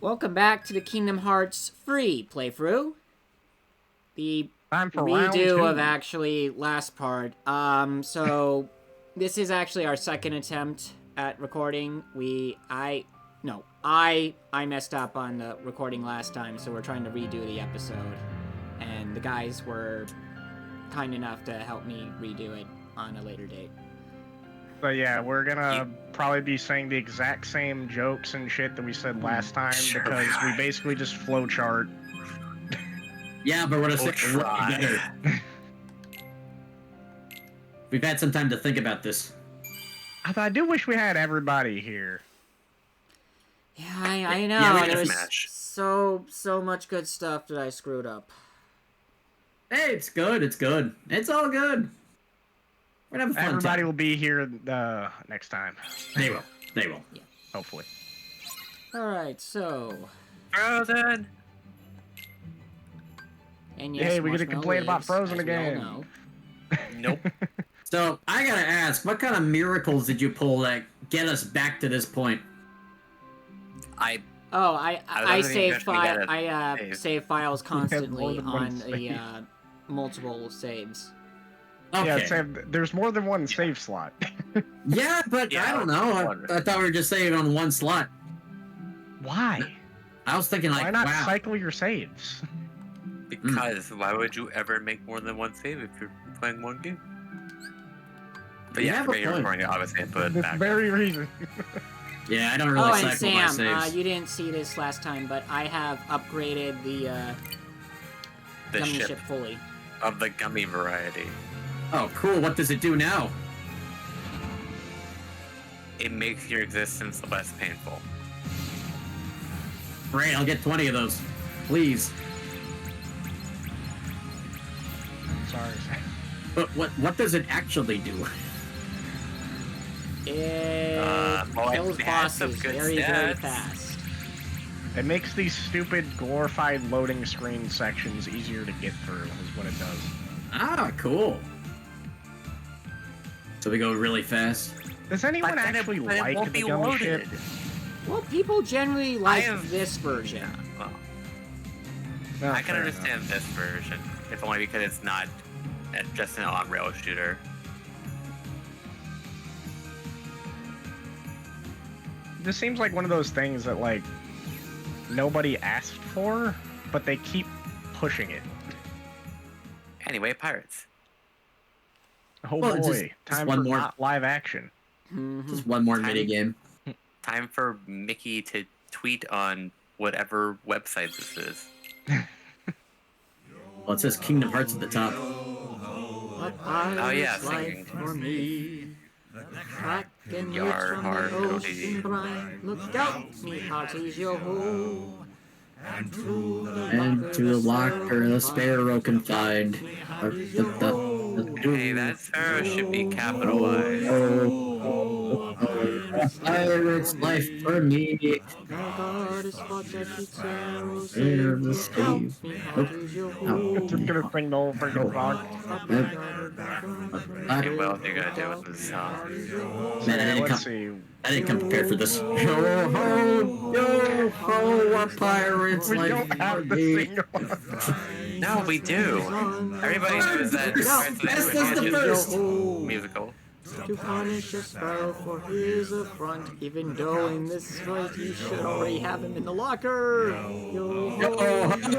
Welcome back to the Kingdom Hearts free playthrough. The Time for round two. redo of actually last part. So this is actually our second attempt at recording. I messed up on the recording last time, so we're trying to redo the episode. And the guys were kind enough to help me redo it on a later date. So yeah, we're gonna probably be saying the exact same jokes and shit that we said last time because we basically just flowchart. Yeah, but we're gonna stick together. We've had some time to think about this. I do wish we had everybody here. Yeah, I know. Yeah, There was so much good stuff that I screwed up. Hey, it's good. It's good. It's all good. We're gonna have a fun Everybody time. will be here next time. They will. They will. Yeah. Hopefully. Alright, so... Frozen! And yes, Hey, we get to Marshmallow complain about lives, Frozen as we all again. know. Nope. So, I gotta ask, what kind of miracles did you pull that get us back to this point? I I don't save think you actually I save files constantly than one on save. the multiple saves. Okay. Yeah, there's more than one save slot. Yeah, but Yeah, I don't know. I thought we were just saving on one slot. Why? I was thinking like, Why not wow. cycle your saves? because why would you ever make more than one save if you're playing one game? But You yeah, have a for you're point. recording it, obviously, I put it This back. very reason. Yeah, I don't really Oh, cycle and my Sam, saves. you didn't see this last time, but I have upgraded the The gummy ship ship fully. of the gummy variety. Oh, cool. What does it do now? It makes your existence less painful. Great, I'll get 20 of those. Please. Sorry. But what does it actually do? It well, kills it has some bosses good very stats. fast. It makes these stupid glorified loading screen sections easier to get through, is what it does. Ah, cool. So we go really fast. Does anyone But then actually it like won't the be gummy ship? loaded. Well, people generally like have- this version. Well, No, I can fair understand this version, if only because it's not just an on-rail shooter. This seems like one of those things that, like, nobody asked for, but they keep pushing it. Anyway, pirates. Oh Well, boy, just time one for more. not live action. Mhm. Just one more Time- mini game. Time for Mickey to tweet on whatever website this is. Well, it says Kingdom Hearts at the top. Oh, yeah, singing. For me. Crack and Yar, roots from har, the go, ocean dee. brine. Look out, me hearties, yo ho. And through the locker the sparrow can find. Hey, that sparrow should be capitalized. A pirate's life for me. There the sea. Just gonna sing the whole freaking song. Okay, well, if you're gonna do it with this song. Man, Let's see. I didn't come prepared for this. Yo ho, a pirate's We life don't for have to me. sing along. No, we do. Everybody knows that. That's the first. Musical. To punish a sparrow for his affront, even though in this fight you should already have him in the locker. Yo, Yo, Happy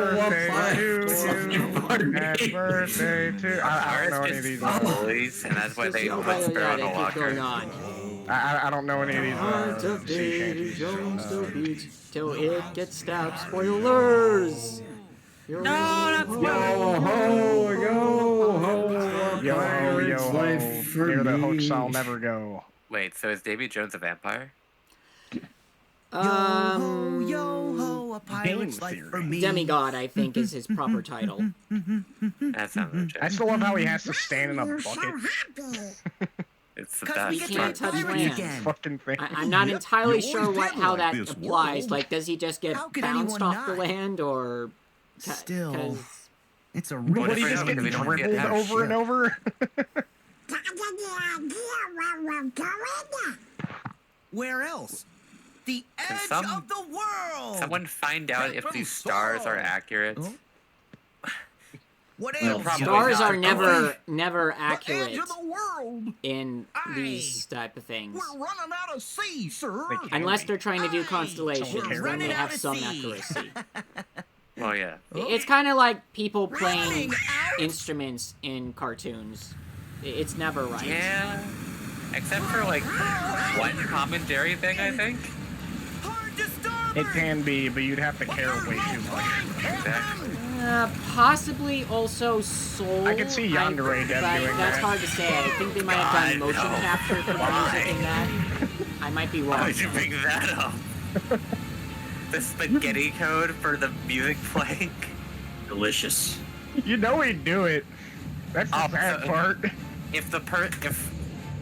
birthday to you. Pardon me. Happy birthday to. I don't know any of these. Bullies, and that's why they put Sparrow in the keep going locker. on. I don't know any of these. Heart of sea Davy shanties. Jones still beats till it gets stabbed. Spoilers. No, that's Yo ho, yo ho, a Yo ho, pirate's yo ho. life for Near the me. hooks I'll never go. Wait, so is Davy Jones a vampire? Yo ho, a Game pirate's life theory. for me. Demigod, I think, is his proper title. That sounds legit. I still love how he has to stand in a bucket. It's the 'Cause we best. get can't to touch be pirates land. again. Fucking thing. I'm not entirely You sure always did how like that this applies. world. Like, does he just get How could bounced anyone off the not? land, or... Still, it's a What real he if just we getting don't get dribbled half over and ship. over? Where else? The Can edge some- of the world. Someone find out if these stars are accurate. Huh? What Well, ails probably you? Stars not. are never accurate The edge of the world. in Aye. these type of things. We're running out of sea, sir. They can't Unless be. they're trying to do Aye. constellations, We're then running they have out of some sea. accuracy. Well, yeah. It's kind of like people playing Running out? instruments in cartoons. It's never right. Yeah. Except for like one commentary thing, I think. Hard to starboard. It can be, but you'd have to care way too much. Exactly. Possibly also Soul. I could see Yandere Dev but doing that's that. hard to say. I think they might have done God, motion no. capture for the music in that. I might be Why wrong. would you bring that up? The spaghetti code for the music playing. Delicious. You know he'd do it. That's the Oh, bad so- part. If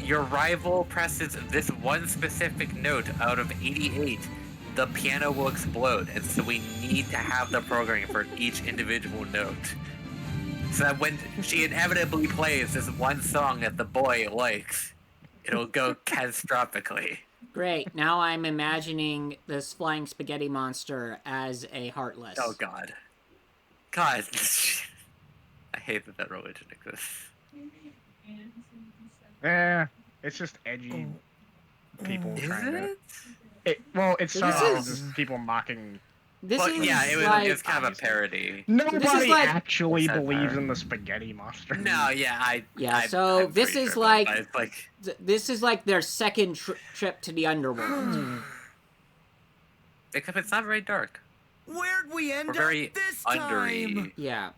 your rival presses this one specific note out of 88, the piano will explode, and so we need to have the programming for each individual note. So that when she inevitably plays this one song that the boy likes, it'll go catastrophically. Great. Now I'm imagining this flying spaghetti monster as a Heartless. Oh god. God. I hate that religion exists. Yeah, it's just edgy people Is trying it? to. Well, it's This sort of is- just people mocking. This Well, is yeah, like... it was kind of a parody. Nobody like- actually What's that believes part? in the spaghetti monster. No, yeah, Yeah, so I'm this pretty is sure like- that, but it's like This is like their second trip to the underworld. except it's not very dark. Where'd we end We're up very this undery. time? Yeah.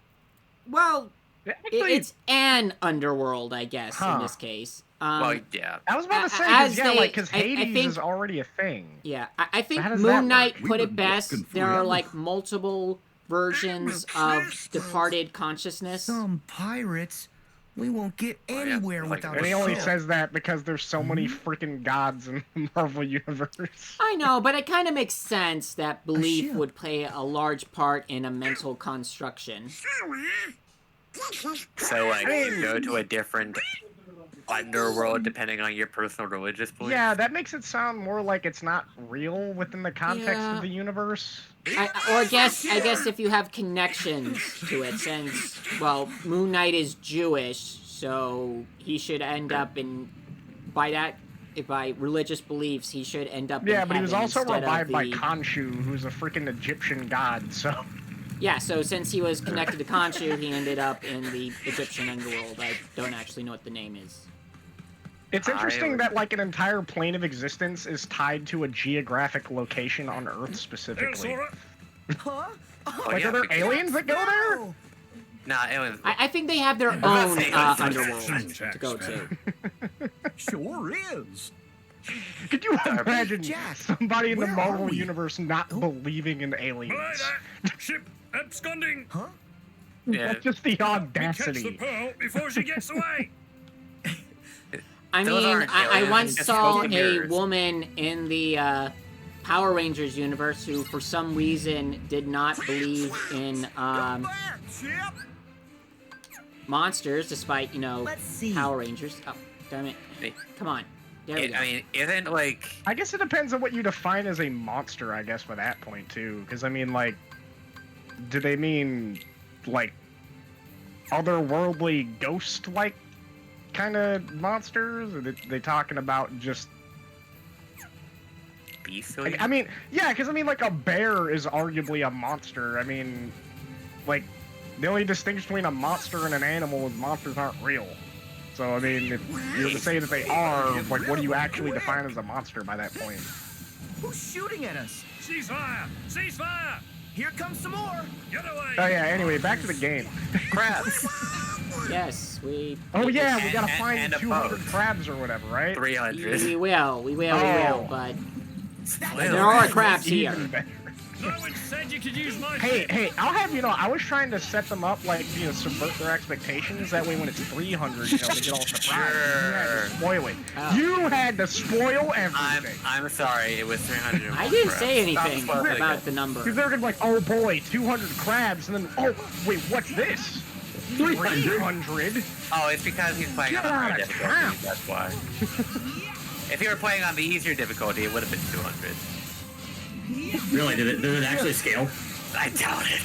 Well, Actually, it's an underworld, I guess, in Huh. this case. Well, yeah. I was about to say, as 'cause, yeah, they- like, because I Hades think- is already a thing. Yeah, I think how does that Moon Knight work? put We've it been best. looking There are forever. like multiple versions of departed consciousness. Some pirates. We won't get yeah, anywhere like- without And a he only ship. says that because there's so many freaking gods in the Marvel universe. I know, but it kind of makes sense that belief ship. would play a large part in a mental construction. So like you go to a different underworld depending on your personal religious beliefs. Yeah, that makes it sound more like it's not real within the context Yeah. of the universe. I guess if you have connections to it, since well, Moon Knight is Jewish, so he should end up in by religious beliefs, he should end up Yeah, in but he was heaven also instead revived of by the... Khonshu, who's a freaking Egyptian god, so... Yeah, so since he was connected to Khonshu, he ended up in the Egyptian underworld. I don't actually know what the name is. It's interesting would- that, like, an entire plane of existence is tied to a geographic location on Earth specifically. Huh? Oh, Like, yeah, are there because- aliens that go there? No. Nah, aliens. I think they have their I'm not own saying it's underworld syntax to go to. Sure is. Could you imagine Jack, somebody in the where Marvel are we? universe not believing in aliens? Ship absconding. Huh? Yeah. That's just the Catch the audacity. pearl before she gets away. I Those mean, aren't I aliens, once just saw smoke and a mirrors. woman in the Power Rangers universe who, for some reason, did not believe in Back, ship. monsters, despite, you know, Let's see. Power Rangers. Oh, damn it. Hey. Come on. There we go. I mean, isn't like I guess it depends on what you define as a monster, I guess, by that point, too. Because, I mean, like, do they mean, like, otherworldly ghost-like kind of monsters? Or are they talking about just... beastly? Like, I mean, yeah, because, I mean, like, a bear is arguably a monster. I mean, like, the only distinction between a monster and an animal is monsters aren't real. So, I mean, if you were to say that they are, like, what do you actually define as a monster by that point? Who's shooting at us? Ceasefire! Ceasefire! Here comes some more. Get away! Oh, yeah, anyway, back to the game. crabs. Yes, we... Oh, yeah, we And- gotta and- find and the a 200 boat. crabs or whatever, right? 300. We will, Oh. but Well, there are crabs here. Even better. No one said you could use my Hey, ship. hey, I'll have you know, I was trying to set them up, like, you know, subvert their expectations. That way when it's 300, you know, they get all surprised. You had Sure. to spoil it. Oh. You had to spoil everything. I'm sorry, it was 300. I didn't say Stop anything spoiling about it. the number. Because they're gonna be like, oh boy, 200 crabs, and then, oh, wait, what's this? 300? Oh, it's because he's playing on Get the out hard of difficulty. town. That's why. If you were playing on the easier difficulty, it would have been 200. Really? Did it actually scale? I doubt it.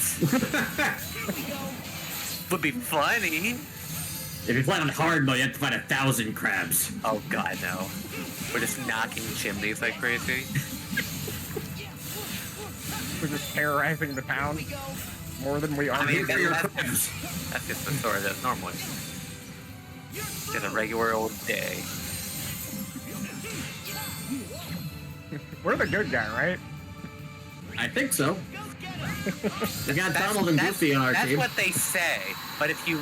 Would be funny. If you play on hard mode, you have to fight 1,000 crabs. Oh god, no. We're just knocking chimneys like crazy. We're just terrorizing the town more than we are. I mean, Here are that's just the story that's normally. Just a regular old day. We're the good guy, right? I think so. We got Donald and Goofy on our That's team. what they say, but if you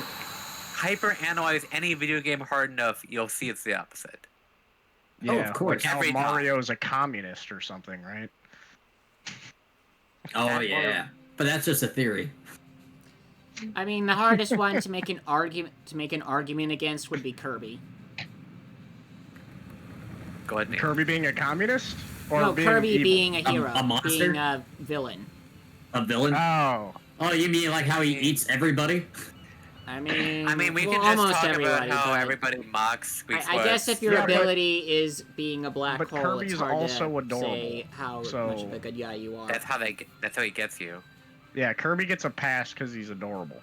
hyper-analyze any video game hard enough, you'll see it's the opposite. Yeah, of course. Like how Every time. Mario's a communist or something, right? Oh yeah, but that's just a theory. I mean, the hardest one to make an argument against would be Kirby. Go ahead, Neil. Kirby being a communist? Or No, being Kirby evil? being a hero, a monster? being a villain. A villain? Oh. Oh, you mean like how he eats everybody? I mean, We well, can just almost talk everybody. about how but everybody mocks Squeak I guess if your Yeah, but- ability is being a black but hole, Kirby's it's hard also to adorable, say how so- much of a good guy you are. That's how he gets you. Yeah, Kirby gets a pass because he's adorable.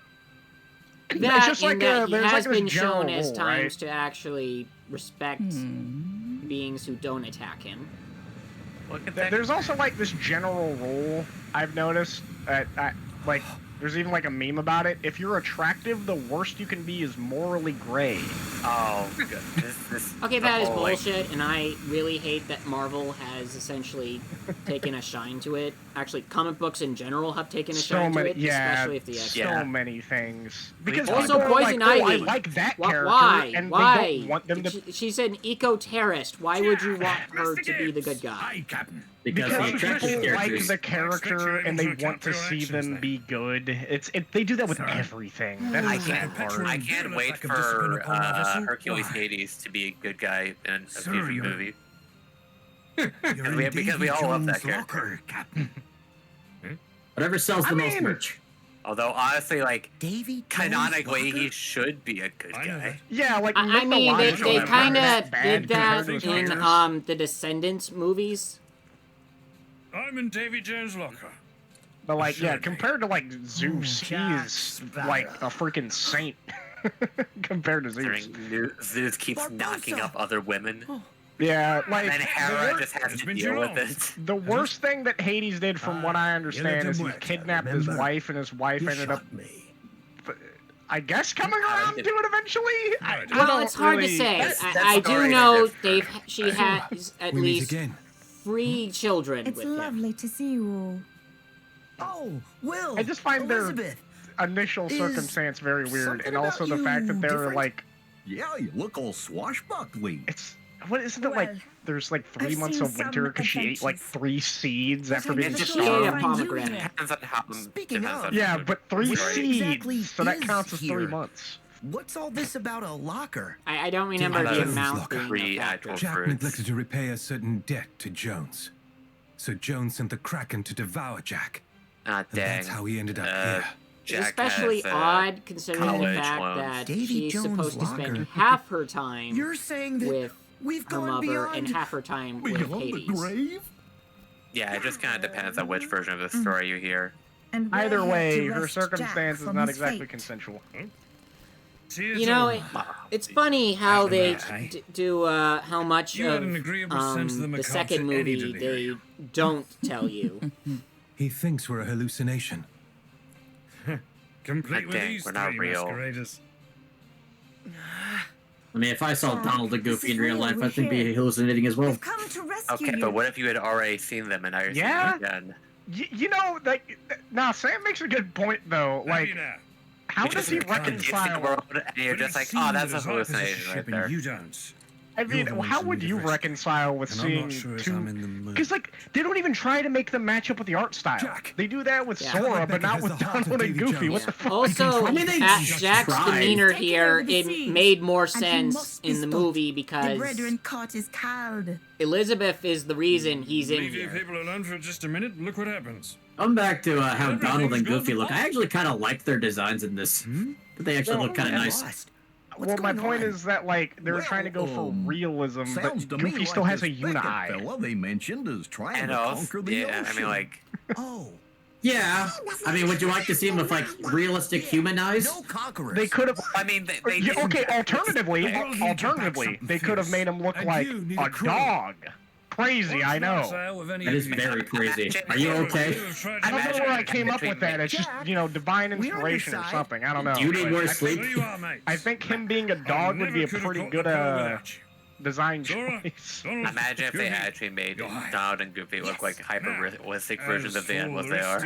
That, It's just and like that he there's has like this been shown general as rule, times right? to actually respect beings who don't attack him. Look at that. There's also like this general rule I've noticed that like there's even like a meme about it. If you're attractive, the worst you can be is morally gray. Oh, good. This Okay, the that is whole, like, bullshit, and I really hate that Marvel has essentially taken a shine to it. Actually, comic books in general have taken a So shine many, to it, yeah, especially if the so Yeah. many things. Because Also, people are Poison like, oh, I Ivy. like that character, Why? and Why? they don't want them to. She's an eco-terrorist. Why would you want her to be the good guy? Aye, Captain. Because the Because attractive people like characters. the character and they Expect want to your see actions them then. be good. They do that with Sorry. everything. That I is the can't. sad part. I can't wait Lack of discipline for upon our vessel? Hercules Why? Hades to be a good guy in a Sir, future you're- movie. You're Because we all love that character. locker, Captain. Whatever sells the I most mean- merch. Although honestly, like Davy Jones canonically, Locker? he should be a good I know guy. Yeah, like I mean, they mythologically, kind that's of bad did that compared to his in peers. the Descendants movies. I'm in Davy Jones' locker. But like, yeah, Assuredly. compared to like Zeus, he Jack is like a freaking saint compared to Zeus. Zeus keeps knocking Barbossa. up other women, Yeah, like and then Hera the, just has It's to been deal too with long. it. the worst thing that Hades did, from what I understand, is he Muerta, kidnapped his remember? wife, and his wife You ended up, shot me. I guess, coming around to it eventually. I Well, don't it's hard really- to say. That's I do story know different. she has at We meet least again. 3 children It's with him. lovely to see you all. Oh, Will. I just find their Elizabeth. initial Is circumstance very weird, something and also about the fact you that they're different? like, Yeah, you look all swashbuckly. it's what isn't it like? Well, There's like 3 I've months seen of winter some because she ate like adventures. 3 seeds But after I being never Just thought ate I'd a starved. find you pomegranate. here. Depends on how. Speaking depends of- on Yeah, the- but 3 Where seeds, exactly so that is counts as 3 here? months. What's all this about a locker? I don't remember Davy the Jones' amount locker. being Three a actual factor. Jack fruits. neglected to repay a certain debt to Jones. So Jones sent the Kraken to devour Jack. Ah, And dang. that's how he ended up Uh, here. It's Jack especially has, odd considering the college fact loans. that Davy she's Jones' supposed to spend locker. half her time You're saying that with we've her gone mother beyond. and half her time with Beyond the Hades. grave? Yeah, it just kind of depends on which version of the story you hear. And we're Either here way, to her rescue circumstance Jack is from not his exactly fate. consensual. See, it's You know, all- it's funny how they Aye. do how much You had of an agreeable sense of the the macabre second to any movie degree. they don't tell you. He thinks we're a hallucination. Complete with dang, these we're not three real. masqueraders. I mean, if I saw Jack, Donald and this Goofy is in real real, life, we're I'd think here. be hallucinating as well. We've come to rescue Okay, you. but what if you had already seen them and now you're Yeah? seeing them again? You know, like, nah, Sam makes a good point though. Like, Maybe now. how does he You just see the reconcile? world and you're But just I like, see oh, you that's a as I possess hallucination ship right and there. You don't. I mean, You're the one how who would needed you rescue. reconcile with And I'm seeing not sure as two? I'm in the mood. Because like, they don't even try to make them match up with the art style. Jack. They do that with Yeah. Sora, Rebecca but not has with the heart of Donald and Davy Goofy. What Jones. the fuck? Also, I mean, they at just Jack's tried. demeanor Taken here, over the it seas, made more and he sense must be in the stopped. movie The because brethren caught is cowed. Elizabeth is the reason he's in Leave you here. people alone for just a minute. Look what happens. I'm back to how Everything's Donald and gone Goofy look. I actually kind of like their designs in this. But they actually look kind of nice. Lost. Well, my point is that, like, they were trying to go for realism, but Sounds to me Goofy like still has this a unit Beckett eye. fella they mentioned is trying And to also, conquer the yeah, ocean. I mean, like, Oh, Yeah. I mean, would you like to see him with like realistic human eyes? no conquerors. They could have. I mean, they Yeah, didn't- okay, alternatively, something they could have fierce. made him look And like you need a a crew. dog. Crazy, I know. That is very crazy. Are you okay? I don't know Imagine where I came up between with that. It's just, Jack, divine we're on your inspiration or side. something. I don't know. Do you need But more I sleep? I think him being a dog would be a pretty good design choice. Imagine if they actually made Donald and Goofy look like hyper-realistic versions of the animals they are.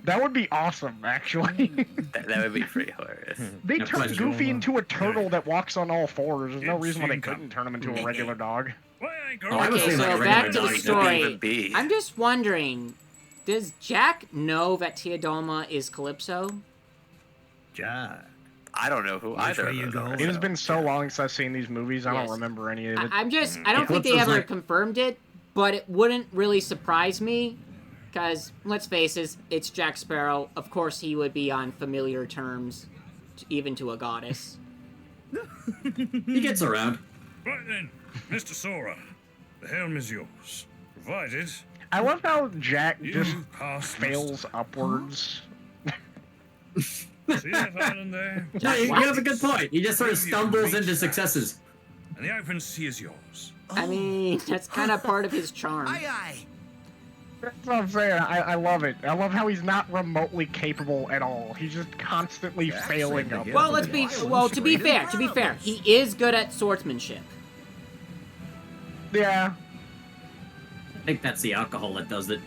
That would be awesome, actually. That would be pretty hilarious. They No turned question. Goofy into a turtle that walks on all fours. There's no reason why they couldn't turn him into a regular dog. Oh, I was Okay, thinking like so a regular back to the dog. Even story. be. I'm just wondering, does Jack know that Teodolma is Calypso? Jack. I don't know who Which either way of you them are. go? It has been so long since I've seen these movies, I Yes. don't remember any of it. I don't think they Calypso's ever like- confirmed it, but it wouldn't really surprise me, because, let's face it, it's Jack Sparrow. Of course he would be on familiar terms, even to a goddess. He gets around. Right then, Mr. Sora, the helm is yours. Provided I love how Jack you just pass fails upwards. muster. See that island there? Yeah, you have a good point. He just sort of stumbles into successes. And the open sea is yours. I mean, that's kind of part of his charm. Aye, aye. That's what I'm saying. I love it. I love how he's not remotely capable at all. He's just constantly Jack failing saved the up. hill. Well, let's be to be fair, he is good at swordsmanship. Yeah. I think that's the alcohol that does it.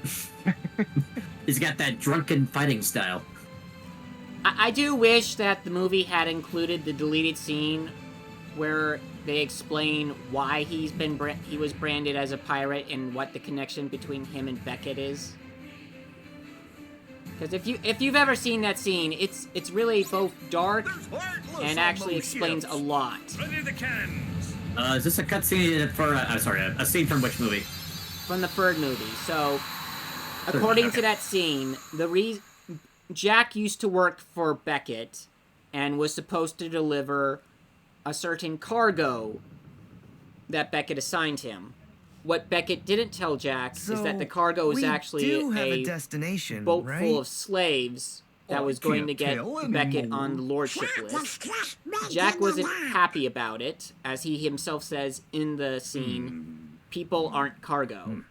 He's got that drunken fighting style. I do wish that the movie had included the deleted scene where they explain why he was branded as a pirate and what the connection between him and Beckett is. Because if you've ever seen that scene, it's really both dark and actually explains a lot. Ready the cannons. Is this a cutscene for? A scene from which movie? From the third movie. So, according to that scene, Jack used to work for Beckett and was supposed to deliver a certain cargo that Beckett assigned him. What Beckett didn't tell Jack is that the cargo was actually do have a a destination, boat right? full of slaves that I was going to can't get tell Beckett anymore. on the lordship list. Jack wasn't happy about it, as he himself says in the scene, people aren't cargo.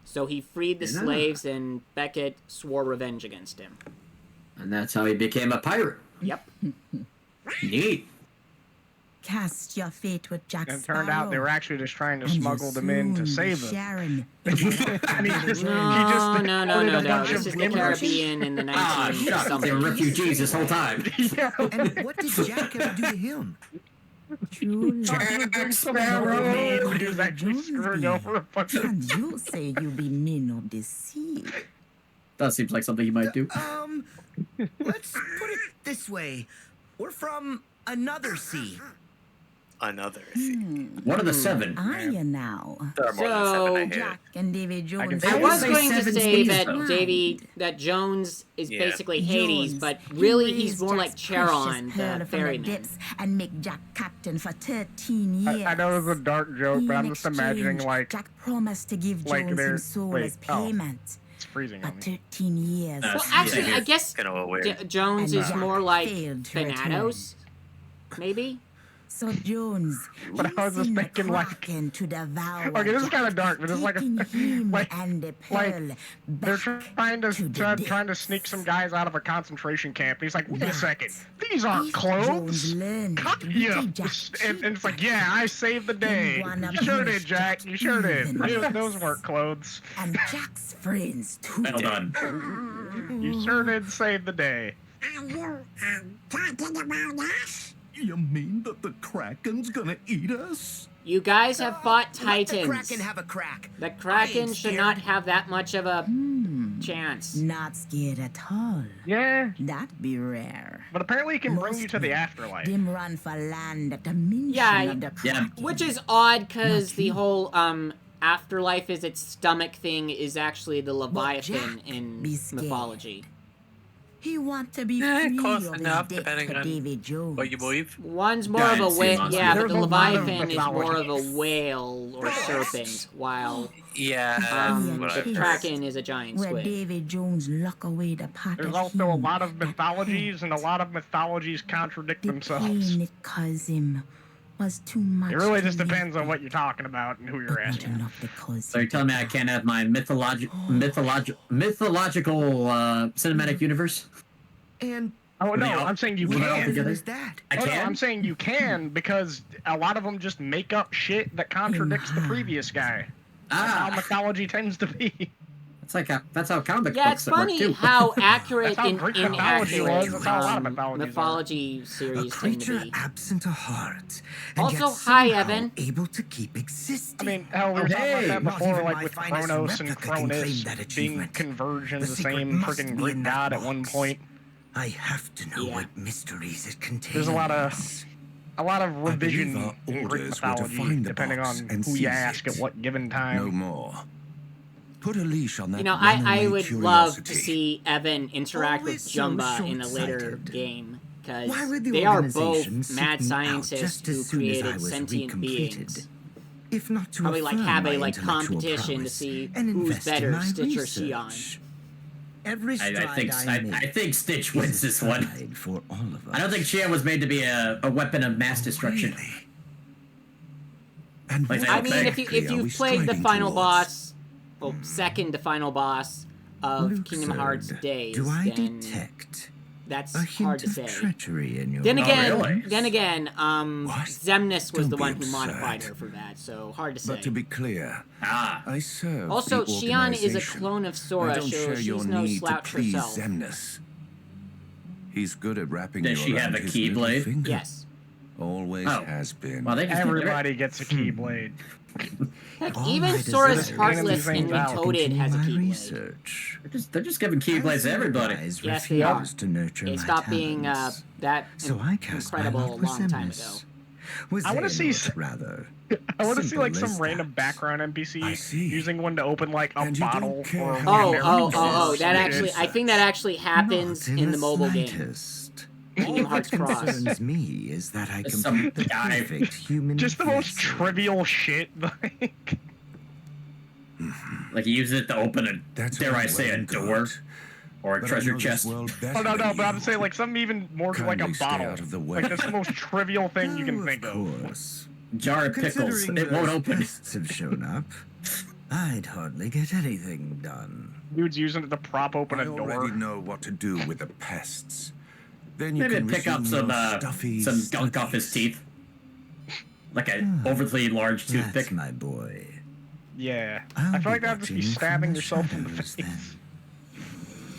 So he freed the slaves, and Beckett swore revenge against him. And that's how he became a pirate. Yep. Neat. Cast your fate with Jack And it Sparrow. turned out they were actually just trying to and you'll smuggle them in to soon be save them. sharing And he just No. ordered a bunch This of is the immigrants. Caribbean in the Ah, 19 shut up. They were something. refugees this whole time. Yeah. And what did Jack ever do to him? true love. Sparrow. He was actually screwing over a bunch of. And you say you be men of the sea. That seems like something he might do. Let's put it this way. We're from another sea. Another. What are the seven? Are you now? There are more than So, seven, I hear. Jack and David Jones. say I would was say going to seven say seas, that though. Jones is Yeah. basically Hades, Jones, but you really raise he's more like Jack's Charon, precious pearl the from ferryman. depths and make Jack captain for 13 years. I know it was a dark joke, but I'm In just imagining exchange, like Jack promised to give like Jones they're- his soul wait, as oh. payment. it's freezing For on me. 13 years. Uh, Well, actually, Yeah. I guess Kind of a weird. Jones And is Jack more like failed to Thanatos, maybe? So Jones, But I was just using the thinking, like- Kraken to devour Okay, this is Jack, kinda dark, but it's like a- taking him like- and the like, pearl They're back trying to to the trying to depths. sneak some guys out of a concentration camp. And he's like, wait a That second, these aren't If clothes. Jones learned Cut to you. be Jack And it's like, yeah, I saved the day. Then one You sure of did, Jack. You sure did. even Those worse. weren't clothes. and Jack's friends too. Well done. You sure did save the day. You mean that the Kraken's gonna eat us? You guys have fought Let the Titans. Kraken have a crack. The I Kraken ain't should not scared. have that much of a chance. Not scared at all. Yeah, That be rare. but apparently he can bring you Most to the men, afterlife. Them run for land at the mention Yeah, of the yeah. Kraken. Which is odd, because Not the you. whole afterlife is its stomach thing is actually the Leviathan Jack, in be scared. mythology. He want to be free close of his enough, debt depending to on David Jones. what you believe. One's more of a Giant sea whale, monster. yeah, but There's the a lot of Leviathan is more of a mythology. whale or serpent, while Yeah, that's what the I've heard. Kraken is a giant Where squid. David Jones lock away the part There's of also a him lot of that mythologies, and a lot of mythologies contradict the themselves. pain it caused him was too much. It really to just depends on live what you're talking about and who with, you're but not asking. enough to cause So you're him telling me to I die. can't have my mythological cinematic universe? And Oh no, They all- I'm saying you they all can. together? was that? I Oh, no, can. I'm saying you can because a lot of them just make up shit that contradicts the previous guy. That's how mythology tends to be. That's how comic Yeah, books it's funny work too. how accurate That's how and Greek mythology inaccurate was. That's how a lot of mythologies are. mythology A series tend to creature be. absent a heart. And Also, yet hi, somehow Evan. able to keep I existing. mean, hell, we were Oh, talking about hey, that not before, even like my with finest Kronos and replica can claim Cronus that being achievement. conversions, The the secret same must freaking be Greek in that god at one box. point. I have to know Yeah. what mysteries it contains. There's a lot of revision our in Greek orders were to mythology, find the depending box on and who you seize ask it. at what given time. No more. Put a leash on that You know, I runaway would love to curiosity. see Evan interact with Always so Jumba in a later short-sighted. game, Why because would the they are organization both seek mad me out scientists just who as soon as I created was sentient recompleted? beings. If not to Probably like affirm have my a like intellectual competition to prowess see and who's invest in better, my Stitch or Xion. research. Every I stride I think Stitch is wins a this one. stride for all of us. I don't think Xion was made to be a weapon of mass destruction. Really? And Like, what I mean, if exactly are we you've played the striving final towards? boss, well, second to final boss of Luke Kingdom Hearts Zerd, Days, do I then detect that's a hard hint to of say. treachery in your Then again, really? What? Zemnis was Don't the be one who modified absurd. her for that, so hard to say. But to be clear, Ah, I serve Also, the Xion is a organization. clone of I Sora, don't so share she's your no need to slouch please herself. Zemnis. He's good at wrapping Does you she have around a his Keyblade? little finger. Yes. Always Oh. has been. well, they just Everybody gets a Keyblade. Heck, All even my Sora's desires Heartless to and continue Retoded has a my Keyblade. research. they're just giving Keyblades to everybody. Yes, they are. To nurture It my stopped being talents. that So I cast my incredible a lot with long time ago. Zemnis. Was I wanna see Xehanort, rather. I want to see like Simple some as random that. background I NPC see. using one to open like a And you don't bottle care or a how Oh, Yeah, oh, Canary that or actually, some I shit. think that actually happens Not in the the mobile game. slightest. Kingdom All Hearts that Cross. concerns me is that I Some complete the guy- perfect human Just the most vessel. trivial shit. Like, Like, he uses it to open a, That's dare all I say, well a and door good. or a But I treasure know this chest. world better oh no, than but I'm you. saying like something even more to like a Kindly stay bottle. out of the way. Like that's the most trivial thing you can Oh, think of. course. Jar of pickles. Considering It won't those open. pests have shown up, I'd hardly get anything done. Dude's using it to prop open I a door. already know what to do with the pests. Then you Maybe can pick up resume some your stuffy some gunk off his studies. teeth, like a overly large That's toothpick. my boy. Yeah, I'll I feel like be that'd just be watching from stabbing the yourself in the shadows, face. then.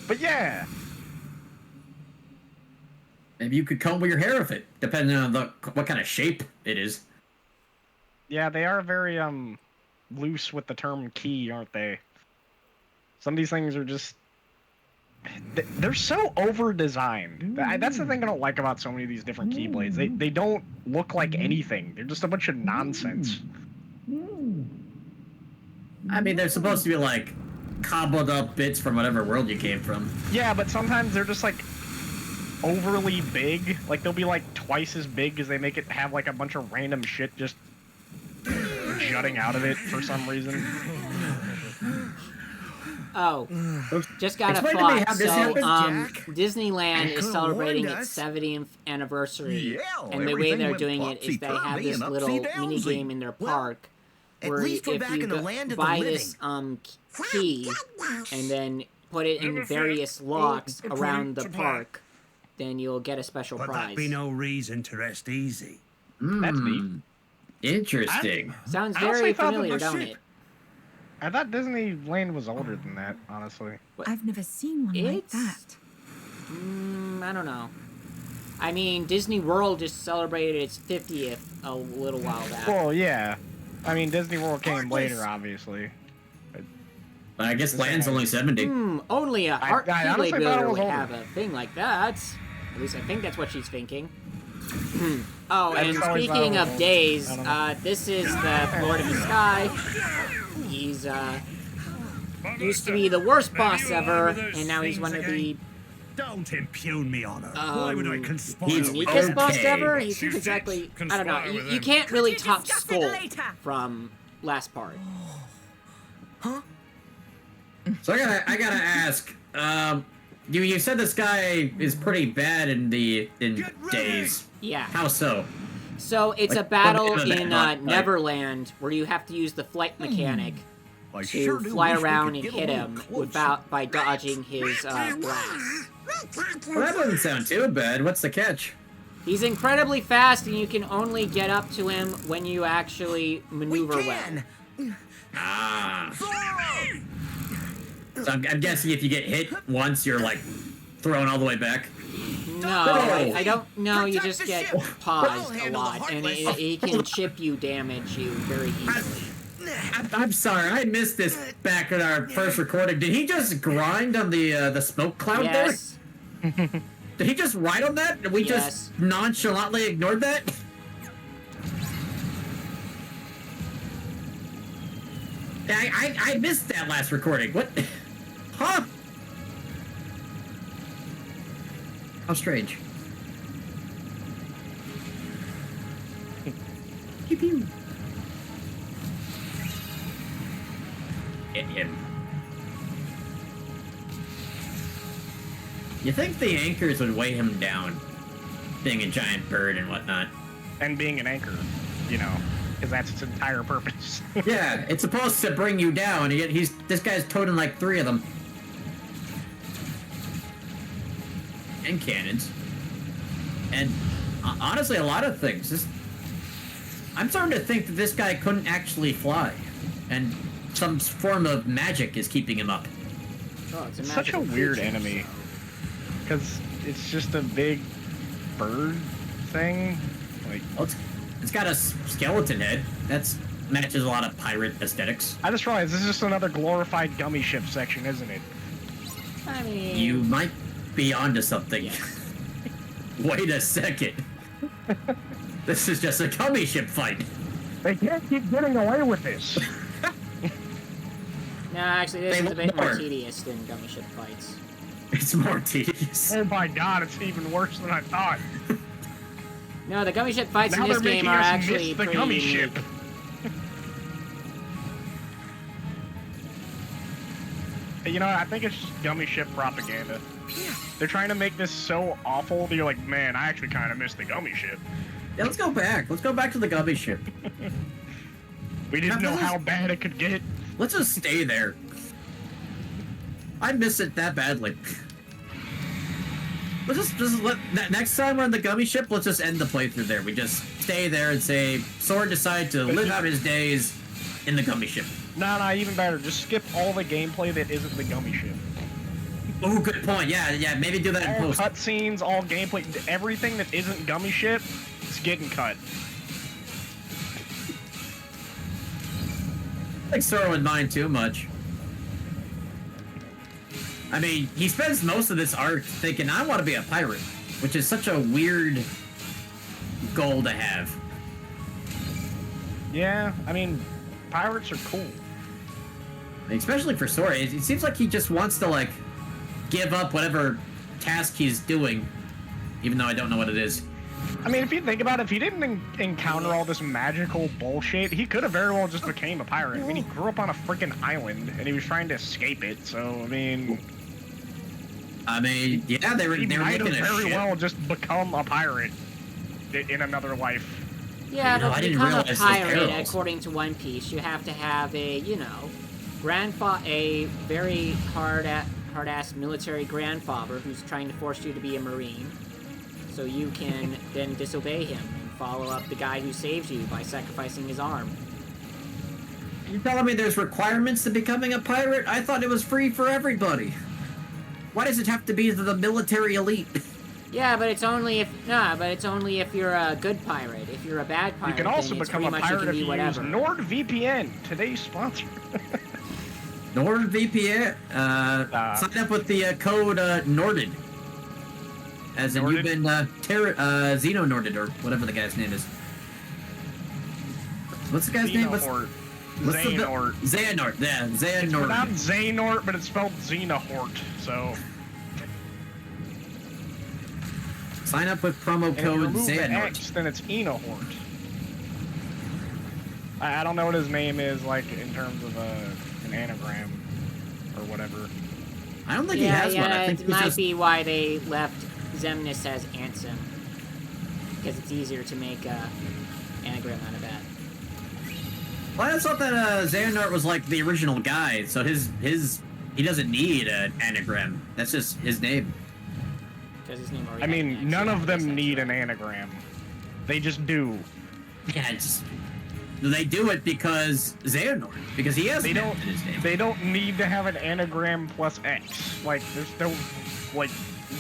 But yeah, Maybe you could comb your hair with it, depending on what kind of shape it is. yeah, they are very loose with the term key, aren't they? Some of these things are just they're so over designed. That's the thing I don't like about so many of these different keyblades. They don't look like anything. They're just a bunch of nonsense. I mean, they're supposed to be like cobbled up bits from whatever world you came from. Yeah, but sometimes they're just like overly big. Like they'll be like twice as big because they make it have like a bunch of random shit just jutting out of it for some reason. Oh, just got a Explain to me thought. how this So, happened, Jack. Disneyland You is could've celebrating warned its us. 70th anniversary, Yeah, and the way everything they're went doing it is they have this topsy-turvy and little upsy-downsy. mini game in their Well, park, at where least we're if back you in the land of the buy living. this key and then put it in various locks around the park, then you'll get a special But prize. that be no reason to rest easy. That's neat. Interesting. Sounds I honestly very thought that familiar, the don't ship- it? I thought Disneyland was older than that, honestly. I've never seen one like It's- that. I don't know. I mean, Disney World just celebrated its 50th a little while back. Well, yeah. I mean, Disney World came later, obviously. I guess land's only 70. Only a I heart honestly Keyblade thought it builder was would older. have a thing like that. At least I think that's what she's thinking. Oh, I and just always speaking thought it of was Days, older. I this is the Lord of the Sky. He's, used to be the worst boss ever, and now he's one of the Don't impugn me honor. Why would I conspire? he's with Weakest you? boss Okay. ever? He's Chief exactly. Dix, I don't know. conspire with You him. can't really Could you top discuss it Skull later? from last part. So I gotta ask. You said this guy is pretty bad in Get ready! days. Yeah. How so? So it's Like, a battle what is in that? Like- Neverland where you have to use the flight mechanic I to sure do fly wish we around could and get a hit little him closer. by dodging his blast. Well, that doesn't sound too bad. What's the catch? He's incredibly fast, and you can only get up to him when you actually We maneuver well. can! Ah. Sora! So I'm guessing if you get hit once, you're like thrown all the way back. No, I don't know. You Protect just the get ship. I'll paused a handle the lot, and heartless. he can chip you, damage you very easily. I'm sorry, I missed this back in our first recording. Did he just grind on the smoke cloud Yes. there? Did he just ride on that? And we Yes. just nonchalantly ignored that? I missed that last recording. What? Huh? How strange. Pew pew. Hit him. You think the anchors would weigh him down, being a giant bird and whatnot? And being an anchor, you know, because that's its entire purpose. Yeah, it's supposed to bring you down, yet this guy's toting like 3 of them. And cannons. And honestly, a lot of things. I'm starting to think that this guy couldn't actually fly, and some form of magic is keeping him up. Oh, it's It's such a weird enemy. Because it's just a big bird thing. Like, Well, it's got a skeleton head. That's matches a lot of pirate aesthetics. I just realized this is just another glorified gummy ship section, isn't it? I mean, You might be onto something. Wait a second. This is just a gummy ship fight. They can't keep getting away with this. No, actually, this They is a bit more more. tedious than gummy ship fights. It's more tedious. Oh my god, it's even worse than I thought. No, the gummy ship fights Now in this they're game making are us actually miss the pretty gummy unique. ship. You know, I think it's just gummy ship propaganda. They're trying to make this so awful that you're like, man, I actually kind of miss the gummy ship. Yeah, let's go back. Let's go back to the gummy ship. We didn't know Now, how bad it could get. Let's just stay there. I miss it that badly. Let's just let next time we're on the gummy ship. Let's just end the playthrough there. We just stay there and say Sora decided to live out his days in the gummy ship. No, even better. Just skip all the gameplay that isn't the gummy ship. Oh, good point. Yeah. Maybe do that in All post. cutscenes, all gameplay, everything that isn't gummy ship, it's getting cut. I think Sora would mind too much. I mean, he spends most of this arc thinking, I want to be a pirate, which is such a weird goal to have. Yeah, I mean, pirates are cool. Especially for Sora. It seems like he just wants to, like, give up whatever task he's doing, even though I don't know what it is. I mean, if you think about it, if he didn't encounter all this magical bullshit, he could have very well just became a pirate. I mean, he grew up on a freaking island, and he was trying to escape it, so, I mean... Yeah, they were He might have making a very ship. well just become a pirate in another life. Yeah, You know, but I to didn't become a realize those pirate, perils. according to One Piece, you have to have a, a very hard-ass military grandfather who's trying to force you to be a marine, so you can then disobey him and follow up the guy who saves you by sacrificing his arm. You telling me there's requirements to becoming a pirate? I thought it was free for everybody. Why does it have to be the military elite? Yeah, but it's only if you're a good pirate. If you're a bad pirate, You can also then it's become pretty a much pirate you can if be you use whatever. NordVPN, today's sponsor. NordVPN. Sign up with the code Norded. As in, you've been Xeno-Norded, or whatever the guy's name is. What's the guy's name? Xenahort. What's the Xehanort. Xehanort. Yeah, It's Xehanort. not Xehanort, but it's spelled Xenahort, so... Sign up with promo And if you code remove the Xehanort. X, then it's Enahort. I don't know what his name is, like, in terms of an anagram or whatever. I don't think he has one. I think it he's might just... be why they left Xemnas as Ansem. Because it's easier to make a anagram out of that. Well, I thought that Xehanort was like the original guy, so his he doesn't need an anagram. That's just his name. Because his name already I had mean, an X, none so of I them guess need that's an right. anagram. They just do. Yeah, it's... They do it because Xehanort, because he has They an don't. in his name. They don't need to have an anagram plus X. Like, there's no like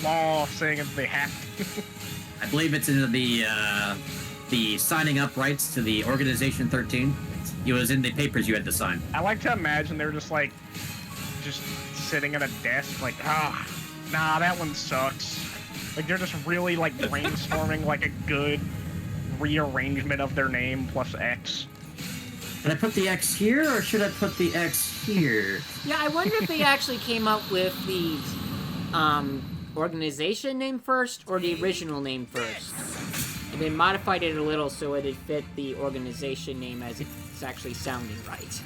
law saying that they have to. I believe it's in the signing up rights to the Organization 13. It was in the papers you had to sign. I like to imagine they're just like, just sitting at a desk, like, nah, that one sucks. Like, they're just really like brainstorming like a good rearrangement of their name plus X. Should I put the X here, or should I put the X here? Yeah, I wonder if they actually came up with the organization name first or the original name first. And they modified it a little so it'd fit the organization name as it's actually sounding right.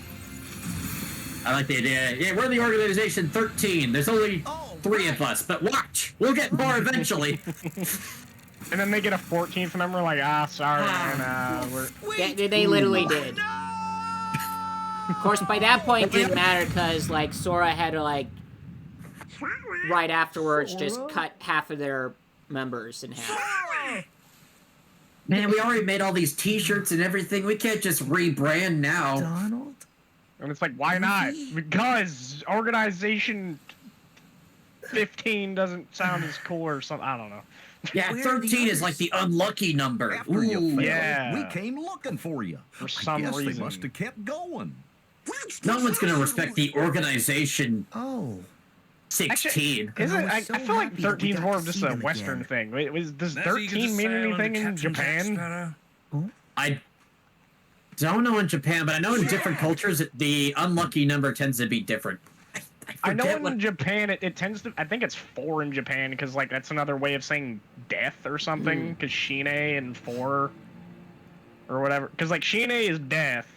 I like the idea. Yeah, we're the Organization 13. There's only 3 of us, but watch! We'll get more eventually. And then they get a 14th member, like, sorry, man, we're... They literally did. Of course, by that point, it didn't matter because, like, Sora had to, like, right afterwards just cut half of their members in half. Man, we already made all these T-shirts and everything. We can't just rebrand now. Donald? And it's like, why not? Because Organization 15 doesn't sound as cool or something. I don't know. Yeah, Where are the 13 is others? like the unlucky number. After you Ooh. failed, yeah. we came looking for you. For some I guess reason. they must have kept going. No one's gonna respect the Organization Oh. 16. Isn't I I was so feel like happy that we 13's got more to of just see a them Western again. thing. Wait, does That's eager 13 to mean sail under anything in Captain Jack Japan? Sparrow. I don't know in Japan, but I know in different cultures the unlucky number tends to be different. I know forget in what- Japan it tends to. I think it's 4 in Japan because like that's another way of saying death or something. Because Shine and 4 or whatever. Because like Shine is death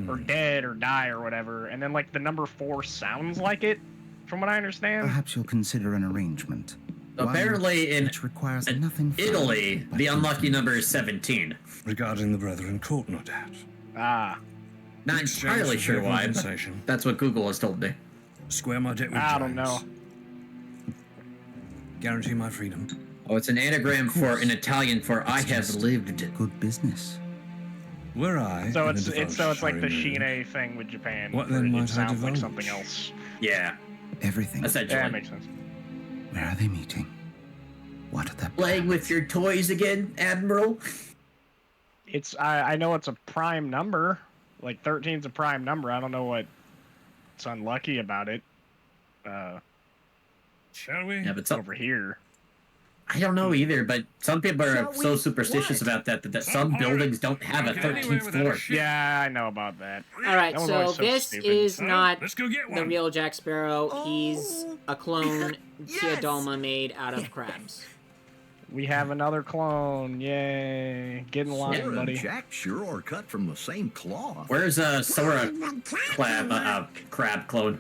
or dead or die or whatever, and then like the number 4 sounds like it, from what I understand. Perhaps you'll consider an arrangement. Apparently in Which requires nothing further Italy, but the unlucky consent. number is 17. Regarding the brethren caught, no doubt. Ah, Not Exchange entirely for sure fair why, but compensation. that's what Google has told me. Square my debt with I don't Jones. know. Guarantee my freedom. Oh, it's an anagram for in Italian for I have lived. Good business. Were I So in a it's divulge, like I the remove. Shine thing with Japan. What where then it might I sounds like divulge? something else. Yeah, Everything. essentially. Yeah, that makes sense. Where are they meeting? What are their Playing with your toys again, Admiral? It's I know it's a prime number. Like 13's a prime number. I don't know what's unlucky about it. Shall we? Yeah, but some, Over here. I don't know either, but some people are Shall so we? superstitious What? about that some buildings don't have a Can't get 13th anywhere without a floor. ship. Yeah, I know about that. Alright, That was so always so this stupid. is So, not let's go get the one. real Jack Sparrow. He's a clone Yes! Teodolma made out of crabs. We have another clone. Yay. Get in line, Sora buddy. and Jack sure are cut from the same cloth. Where's Sora crab clone?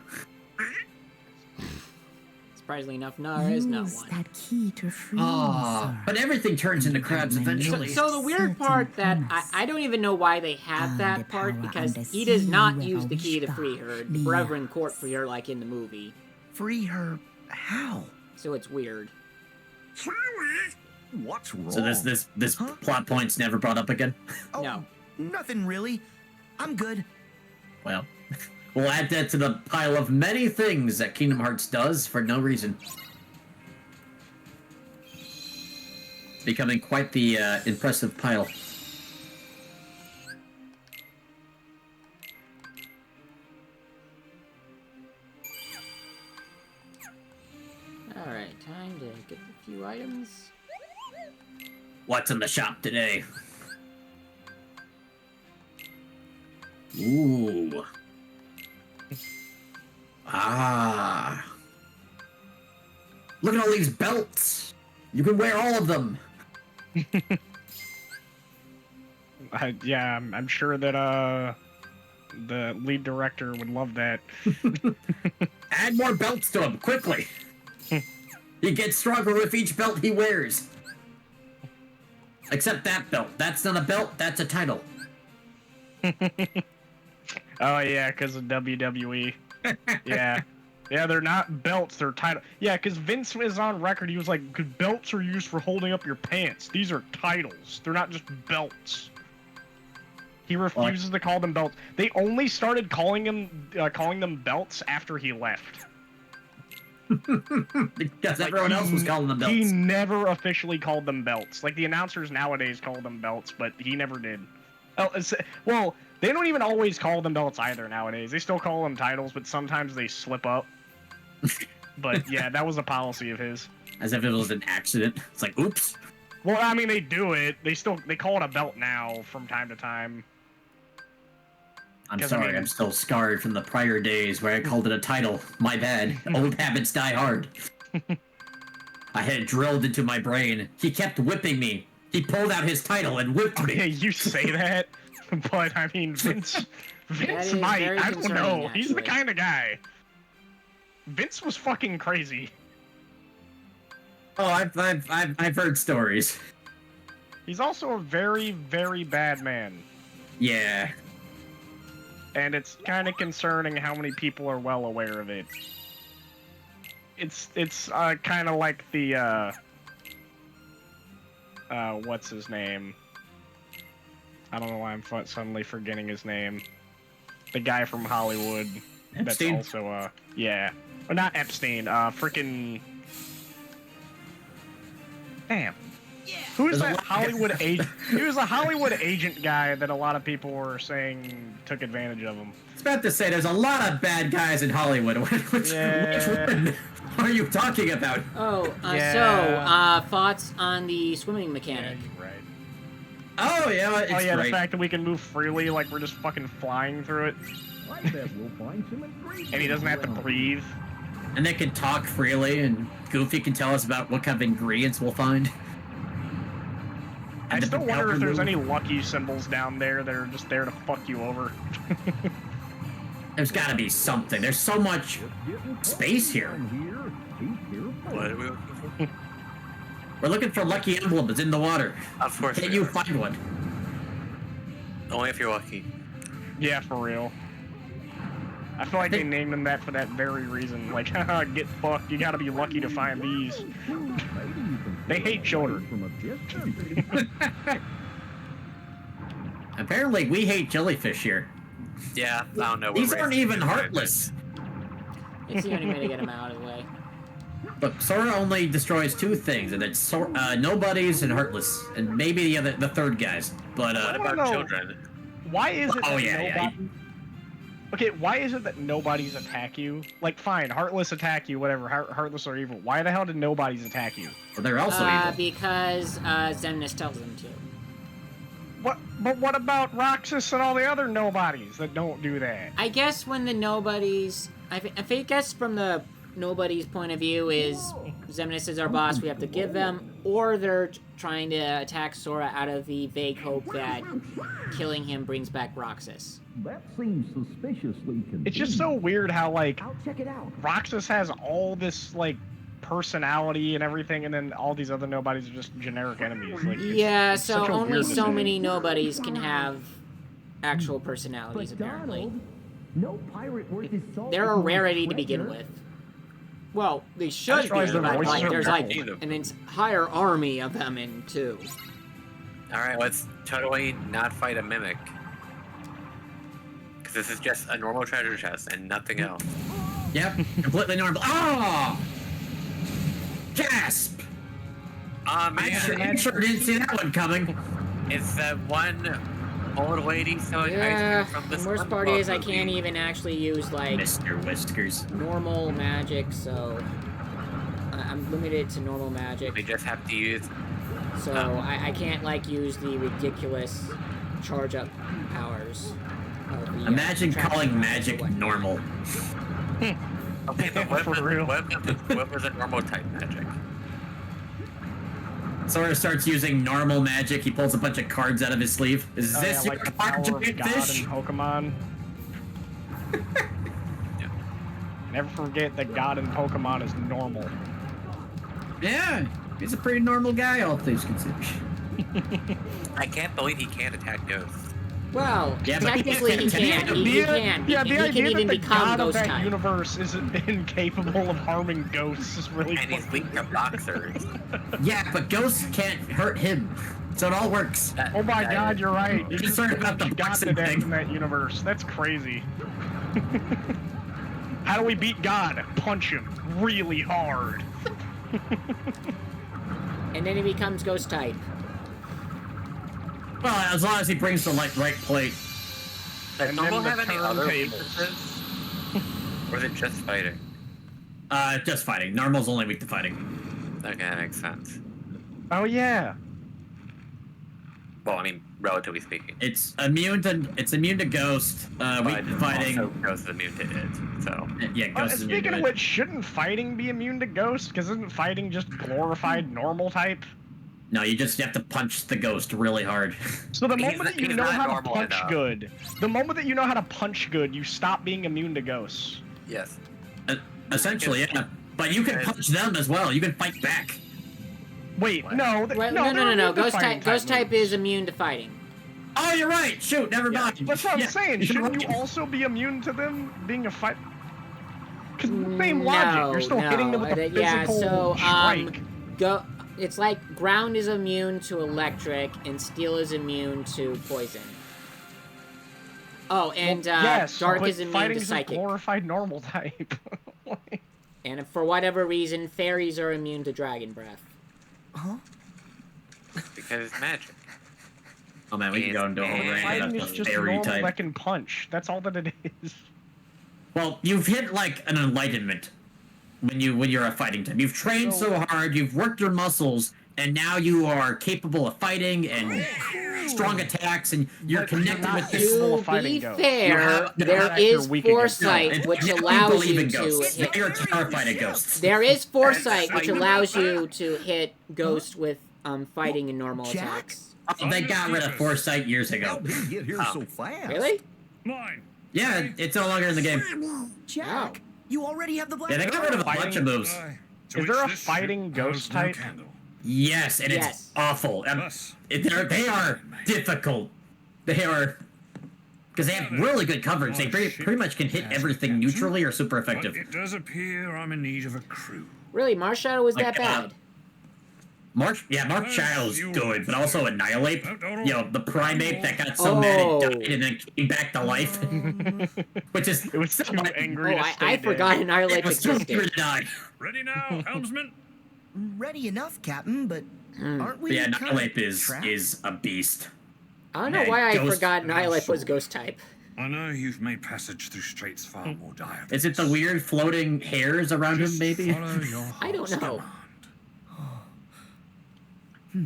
Surprisingly enough, no, there is not Use one. that key to free Oh, Sora. but everything turns into crabs eventually. So the weird part that I don't even know why they have that part because he does not use the key to free her. The Brethren court free her like in the movie. Free her how? So it's weird. What's wrong? So this Huh? plot point's never brought up again? Oh, No. nothing really. I'm good. Well, we'll add that to the pile of many things that Kingdom Hearts does for no reason. It's becoming quite the impressive pile. Alright, time to get a few items. What's in the shop today? Ooh. Ah. Look at all these belts. You can wear all of them. Yeah, I'm sure that the lead director would love that. Add more belts to him, quickly. He gets stronger with each belt he wears. Except that belt. That's not a belt, that's a title. Oh yeah, because of WWE. Yeah. Yeah, they're not belts, they're title. Yeah, because Vince was on record, he was like, belts are used for holding up your pants. These are titles. They're not just belts. He refuses to call them belts. They only started calling them belts after he left. Because everyone else was calling them belts. He never officially called them belts. Like, the announcers nowadays call them belts, but he never did. Oh, well, they don't even always call them belts either nowadays. They still call them titles, but sometimes they slip up. But yeah, that was a policy of his. As if it was an accident. It's like, oops. Well, I mean, they do it. They call it a belt now from time to time. I'm sorry, I'm still scarred from the prior days where I called it a title. My bad. Old habits die hard. I had it drilled into my brain. He kept whipping me. He pulled out his title and whipped me. Yeah, you say that, but I mean, Vince might. I don't know. He's the kind of guy. Vince was fucking crazy. Oh, I've heard stories. He's also a very, very bad man. Yeah. And it's kind of concerning how many people are well aware of it. It's kind of like the, what's his name? I don't know why I'm suddenly forgetting his name. The guy from Hollywood. Epstein? That's also, yeah. Well, not Epstein, frickin'... Damn. Who's that Hollywood agent? He was a Hollywood agent guy that a lot of people were saying took advantage of him. I was about to say, there's a lot of bad guys in Hollywood. Which one are you talking about? Oh, thoughts on the swimming mechanic? Yeah, you're right. Oh, yeah, it's great. great. The fact that we can move freely, like we're just fucking flying through it. I bet we'll find some ingredients. And he doesn't have to breathe. And they can talk freely, and Goofy can tell us about what kind of ingredients we'll find. I still wonder if there's any lucky symbols down there that are just there to fuck you over. There's gotta be something. There's so much space here. What are we looking for? We're looking for lucky emblems in the water. Of course. Can you find one? Only if you're lucky. Yeah, for real. I feel like they named them that for that very reason. Like, haha, get fucked. You gotta be lucky to find these. They hate children. Apparently, we hate jellyfish here. Yeah, I don't know. These aren't even heartless. It's the only way to get him out of the way. Look, Sora only destroys two things, and it's nobodies and heartless, and maybe the third guys. But what about children? Why is it that yeah. Okay, why is it that nobodies attack you? Like, fine, heartless attack you, whatever, heartless or evil. Why the hell did nobodies attack you? Well, they're also evil. Because Xemnas tells them to. But what about Roxas and all the other nobodies that don't do that? I guess when the nobodies... I guess from the nobody's point of view is Xemnas is our boss, we have to give them, or they're trying to attack Sora out of the vague hope that killing him brings back Roxas. That seems suspiciously convenient. It's just so weird how, like, I'll check it out. Roxas has all this, like, personality and everything, and then all these other nobodies are just generic enemies. Like, yeah, so only so decision. many nobodies can have actual personalities, apparently. No pirate worth his salt. They're a rarity to begin with. Well, they should be, but like, there's like an entire army of them in 2. Alright, let's totally not fight a mimic. Because this is just a normal treasure chest and nothing else. Yep, completely normal. Oh! Gasp! Man, I sure didn't see that one coming. It's that one old lady selling ice cream from the the worst part is I can't even actually use, like, Mr. Whiskers. normal magic, so I'm limited to normal magic. We just have to use... So I can't, like, use the ridiculous charge-up powers. Of the, Imagine calling magic normal. Okay, but what was a normal type magic? Sora starts using normal magic. He pulls a bunch of cards out of his sleeve. Is this like your the power of giant God fish? in Pokemon? Never forget that God in Pokemon is normal. Yeah, he's a pretty normal guy, all things considered. I can't believe he can't attack ghosts. Well, Yeah, but technically he can. He can. Yeah, He the can idea even that the become God of ghost that type. universe is incapable of harming ghosts is really And he's weak to boxers. Yeah, but ghosts can't hurt him, so it all works. Oh my God, you're right. You just Concerned about the God boxing to death thing. in that universe. That's crazy. How do we beat God? Punch him really hard. And then he becomes ghost type. Well, as long as he brings the right plate. Does And normal then have the any other turntables. weaknesses? Or is it just fighting? Just fighting. Normal's only weak to fighting. Okay, that makes sense. Oh yeah. Well, I mean, relatively speaking. It's immune to ghost. Weak to fighting. Also, ghost is immune to it, so. Yeah, ghost is immune Speaking to of it. which, shouldn't fighting be immune to ghosts? Because isn't fighting just glorified normal type? No, you just have to punch the ghost really hard. So the He's moment that you he's know not how to normal punch enough. good, the moment that you know how to punch good, you stop being immune to ghosts. Yes. Essentially, yeah. But you can punch them as well. You can fight back. Wait, no, Well, no, no. they're Ghost fighting type moves. is immune to fighting. Oh, you're right. Shoot, never mind. That's what I'm Yeah, saying. you're Shouldn't you right. also be immune to them being a fight? Because the same logic. You're still hitting them with a physical Yeah, so strike. it's like ground is immune to electric and steel is immune to poison. Oh, and yes, dark but is immune fighting's to a psychic. glorified normal type. And for whatever reason, fairies are immune to dragon breath. Because it's magic. Oh man, we can go into a whole rant Fighting about is the just fairy normal type. that can punch. That's all that it is. Well, you've hit like an enlightenment when you're a fighting type. You've trained so hard, you've worked your muscles, and now you are capable of fighting and strong attacks, and you're But connected you're with not this. capable To of fighting be ghosts. fair, You there have- is you're weak against foresight, And which you allows believe you in to ghosts. hit. You're terrified of ghosts. There is foresight, which Like- allows you to hit ghosts with fighting and normal Jack? attacks. Oh, they got rid of foresight years How ago. did he get here so fast? Really? Mine. Yeah, it's no longer in the game. Jack, you already have the black. Yeah, they got rid of a bunch Fighting- of moves. Is there a fighting ghost type? Yes, and Yes. it's awful. Thus, They are difficult. They are... Because they have really good coverage. They pretty much can hit everything neutrally or super but effective. it does appear I'm in need of a crew. Really, Marshadow was Like, that bad? March Shadow's good, but also Annihilate. You know, the primate that got so Oh. mad it died and then came back to life. Which is... It was too angry Oh, to I stay dead. forgot Annihilate It was too existed. angry to die. Ready now, helmsman? Ready enough, Captain, but aren't we? But yeah, kind of Annihilate trapped? is a beast. I don't know Man, why I Ghost- forgot Annihilate was ghost type. I know you've made passage through straits far more dire. Is it the weird floating hairs around him, Just maybe? follow your I don't heart's know. command.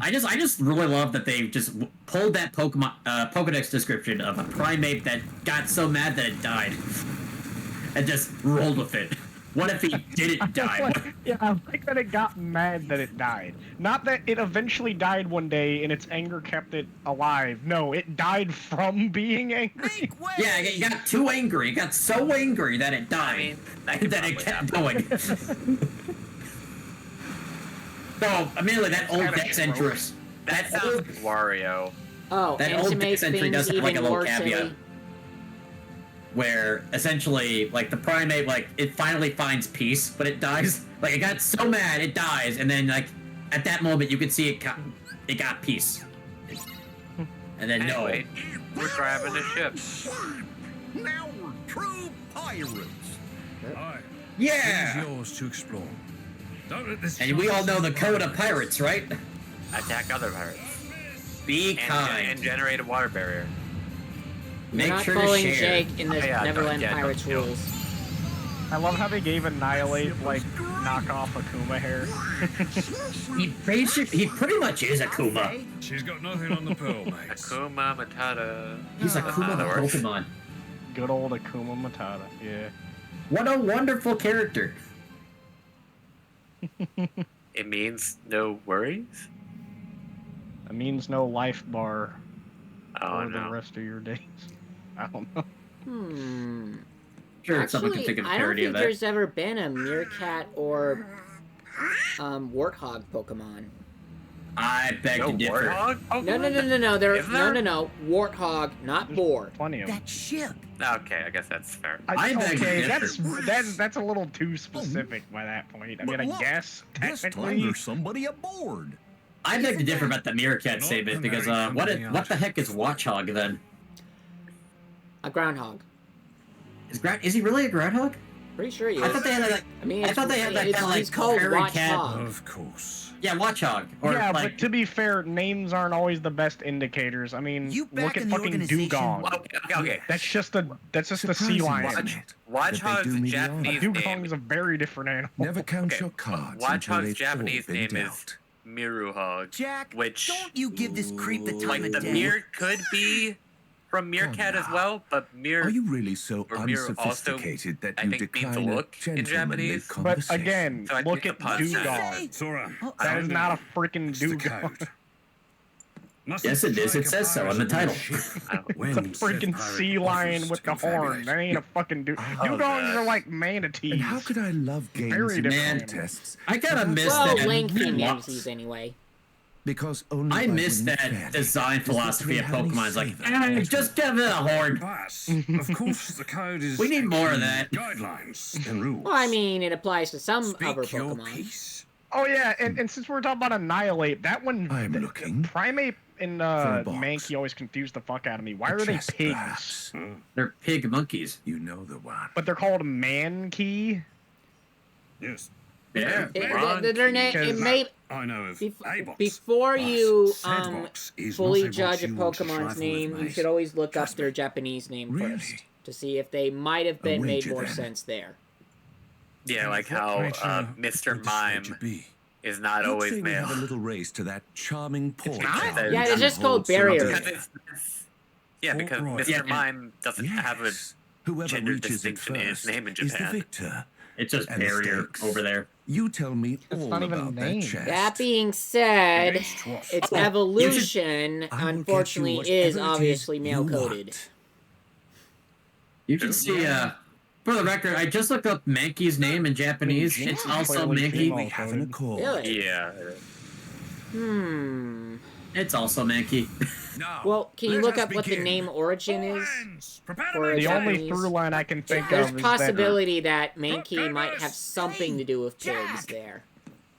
I just really love that they just pulled that Pokemon Pokedex description of a primate that got so mad that it died, and just rolled with it. What if he didn't die? Yeah, I like that it got mad that it died. Not that it eventually died one day and its anger kept it alive. No, it died from being angry. Make way! Yeah, it got too angry. It got so angry that it I died. mean, that could That it probably kept happen. going. So, immediately, that old Kinda Dex gross. entry. That That sounds old like Wario. Oh, That and old to make Dex entry things does have, even like, a little more caveat. silly. Where essentially, like, the primate, like, it finally finds peace, but it dies. Like, it got so mad, it dies, and then, like, at that moment, you could see it got peace. And then, Anyway, we're driving a ship. Now we're true pirates. Aye. Yeah! It is yours to explore. Don't let this And we all know the code of pirates, right? Attack other pirates. Be And kind. generate a water barrier. We're Make not sure to following share. Jake in the Oh, yeah, Neverland don't Pirates kill. rules. I love how they gave Annihilate, like, knockoff Akuma hair. He pretty much is Akuma. She's got nothing on the pearl, mate. Akuma Matata. He's Akuma the that works. Pokemon. Good old Akuma Matata, yeah. What a wonderful character. It means no worries? It means no life bar Oh for the no. rest of your days. I don't know. Sure, someone can Actually, think of a I don't parody think of that. there's ever been a meerkat or warthog Pokemon. I beg to differ. Warthog? No. Isn't there? No. Warthog, not boar. Plenty of them. That ship. Okay, I guess that's fair. I beg to Okay, differ. that's a little too specific by that point. I mean, I Look, guess This time technically. there's somebody aboard. I beg to differ about the meerkat Not statement because American what the heck is Watchhog then? A groundhog. Is he really a groundhog? Pretty sure he is. I thought they had like I mean, I thought they had that kind of like he's called prairie cat. Watchhog. Of course. Yeah, Watchhog. Or Yeah, like but to be fair, names aren't always the best indicators. I mean, You back look at in the fucking organization? dugong. Okay. That's just a sea Surprising, lion. wasn't it? Watchhog's That they do me the Japanese honor. Dugong name. is a very different animal. Never count Okay, your cards until Watchhog's they've Japanese all been name is dealt. Miruhog. Jack, Which, don't you give this creep the time like, of the day. mir could be from meerkat as well, but Are you really so or mirror also, unsophisticated that I you think, means decline a look in gentlemanly Japanese. But conversation? again, So I look think at the pun dugong. Sora. That is not a freaking It's the dugong. code. Yes, it is. It says so on the title. It's a freaking sea lion with the horn. That ain't a fucking dugongs are like manatees. And how could I love games Very and different. contests? I gotta miss Well, that. lengthy names these anyway. Because only I by miss winning that fairly design does the philosophy of thrill Pokemon. It's like, savour. just give it a horn. But, of course, the code is. We need more of actually that. Guidelines and rules. Well, I mean, it applies to some Speak other your Pokemon. piece. Oh yeah, and since we're talking about Annihilate, that one, I'm looking Primeape and for a box. Mankey always confuse the fuck out of me. Why A are they chest, pigs? perhaps. They're pig monkeys. You know the one. But they're called Mankey? Yes. Yeah. Their name, it Because- may, I know of A-box. before but you Sandbox is fully not a box judge a you want to Pokemon's trifle name, with, you mate. should always look up Trust their me. Japanese name Really? first to see if they might have been made wager more then. sense there. Yeah, like What how creature Mr. would Mime this creature be? is not Let's always say we have a male. little race to that charming port. not? town Yeah, it's that just called holds some barrier. other- Because it's yeah, Full because right. Mr. Yeah. Mime doesn't have a Yes. Whoever gender reaches it distinction in his first name in is the Japan. victor. It's just And the barrier stakes. over there. You tell me It's all not even about named. that chest. That being said, It is trough. its Oh, evolution, I will get you unfortunately, whatever is it obviously you male-coded. want. You can see, for the record, I just looked up Mankey's name in Japanese. Jinx It's is also clearly Mankey. female. We have an accord. Really? Yeah. It's also Mankey. Now, Well, can you let look us up what the begin. name origin All is? hands, prepare to for make The only Japanese- through line I can think There's of is possibility that Mankey might have goodness. something to do with pigs Jack. there.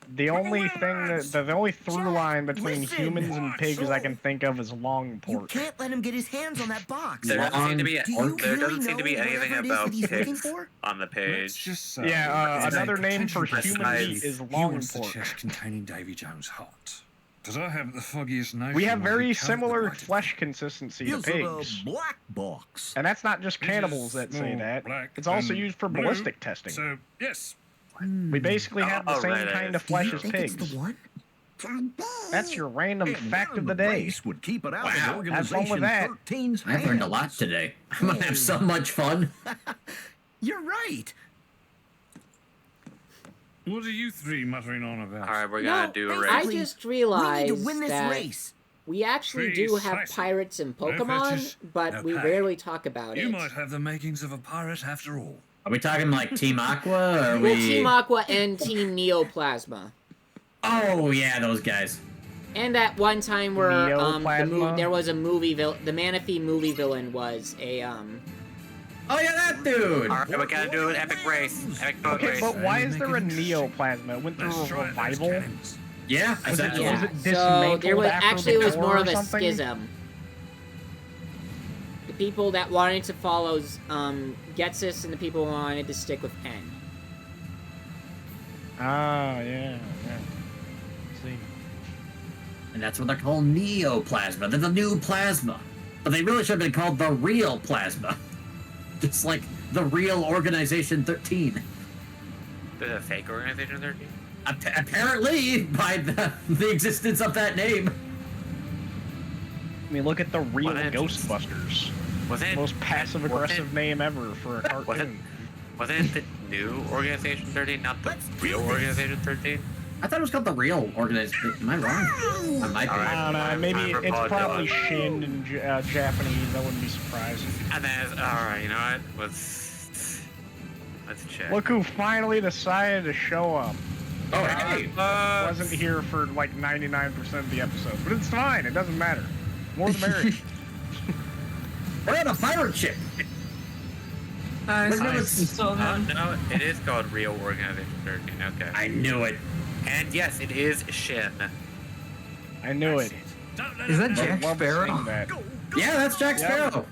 that the only thing that the only through line between listen. humans and pigs I can think of is You Longport. can't let him get his hands on that box. There doesn't seem to be Do you there really doesn't seem to be know anything whatever it is about that he's looking pigs for? on the Let's page. just Yeah, is another a name for potential human besides- meat is He wants the Longport. chest containing Davy Jones' heart. Because I haven't the foggiest notion. We have why he very covered similar the white flesh consistency to Is it a pigs. black box? And that's not just It is cannibals that say more that. black It's also than used for blue, ballistic testing. So yes, We basically have the Oh, same right, kind of Do you flesh as think it's pigs. the one? That's your random And fact now of the day. race would keep it out Wow, of have Organization fun with that. 13's I've learned a hands. lot today. I'm gonna have so much fun. You're right. what are you three muttering on about? All right, we're gonna No, do a I race. just We need realized to win this that race. we actually do have Precisely. pirates in No Pokemon, fetches, but no we pay. rarely talk about You it. might have the makings of a pirate after all. Are we talking like Team Aqua, or are Well, we... Team Aqua and Team Neoplasma. Oh, yeah, those guys. And that one time where Neoplasma? there was a movie the Manaphy movie villain was a Oh, yeah, that dude! All right, we're gonna do an epic race. Epic boat Okay, race. but why is Make there a it interesting. Neoplasma? It went through Let's a try those revival. cannons. Yeah, Was it, essentially. was it so dismantled there was after actually the it was war more or of a something? schism. The people that wanted to follow Getsus and the people who wanted to stick with N. Ah, yeah. See. And that's what they're called, Neoplasma. They're the new plasma. But they really should have been called the real plasma. Just like the real Organization 13. There's a fake organization 13. Apparently, by the existence of that name. I mean, look at the real What engines? Ghostbusters. Wasn't Most passive-aggressive wasn't- name ever for a cartoon. Wasn't it the new Organization 13, not the real Organization 13? I thought it was called the real organization. Am I wrong? I might be. I don't know. Maybe I'm it's probably Dog. Shin in Japanese. I wouldn't be surprised. And then, alright, you know what? Let's check. Look who finally decided to show up. Oh, hey! Wasn't here for like 99% of the episode, but it's fine. It doesn't matter. More the merrier. We're on a pirate ship. No, it is called Real Organization 13. Okay. I knew it. And yes, it is Shin. I knew it. Is that I Jack love Sparrow? seeing that. Yeah, that's Jack Yep. Sparrow.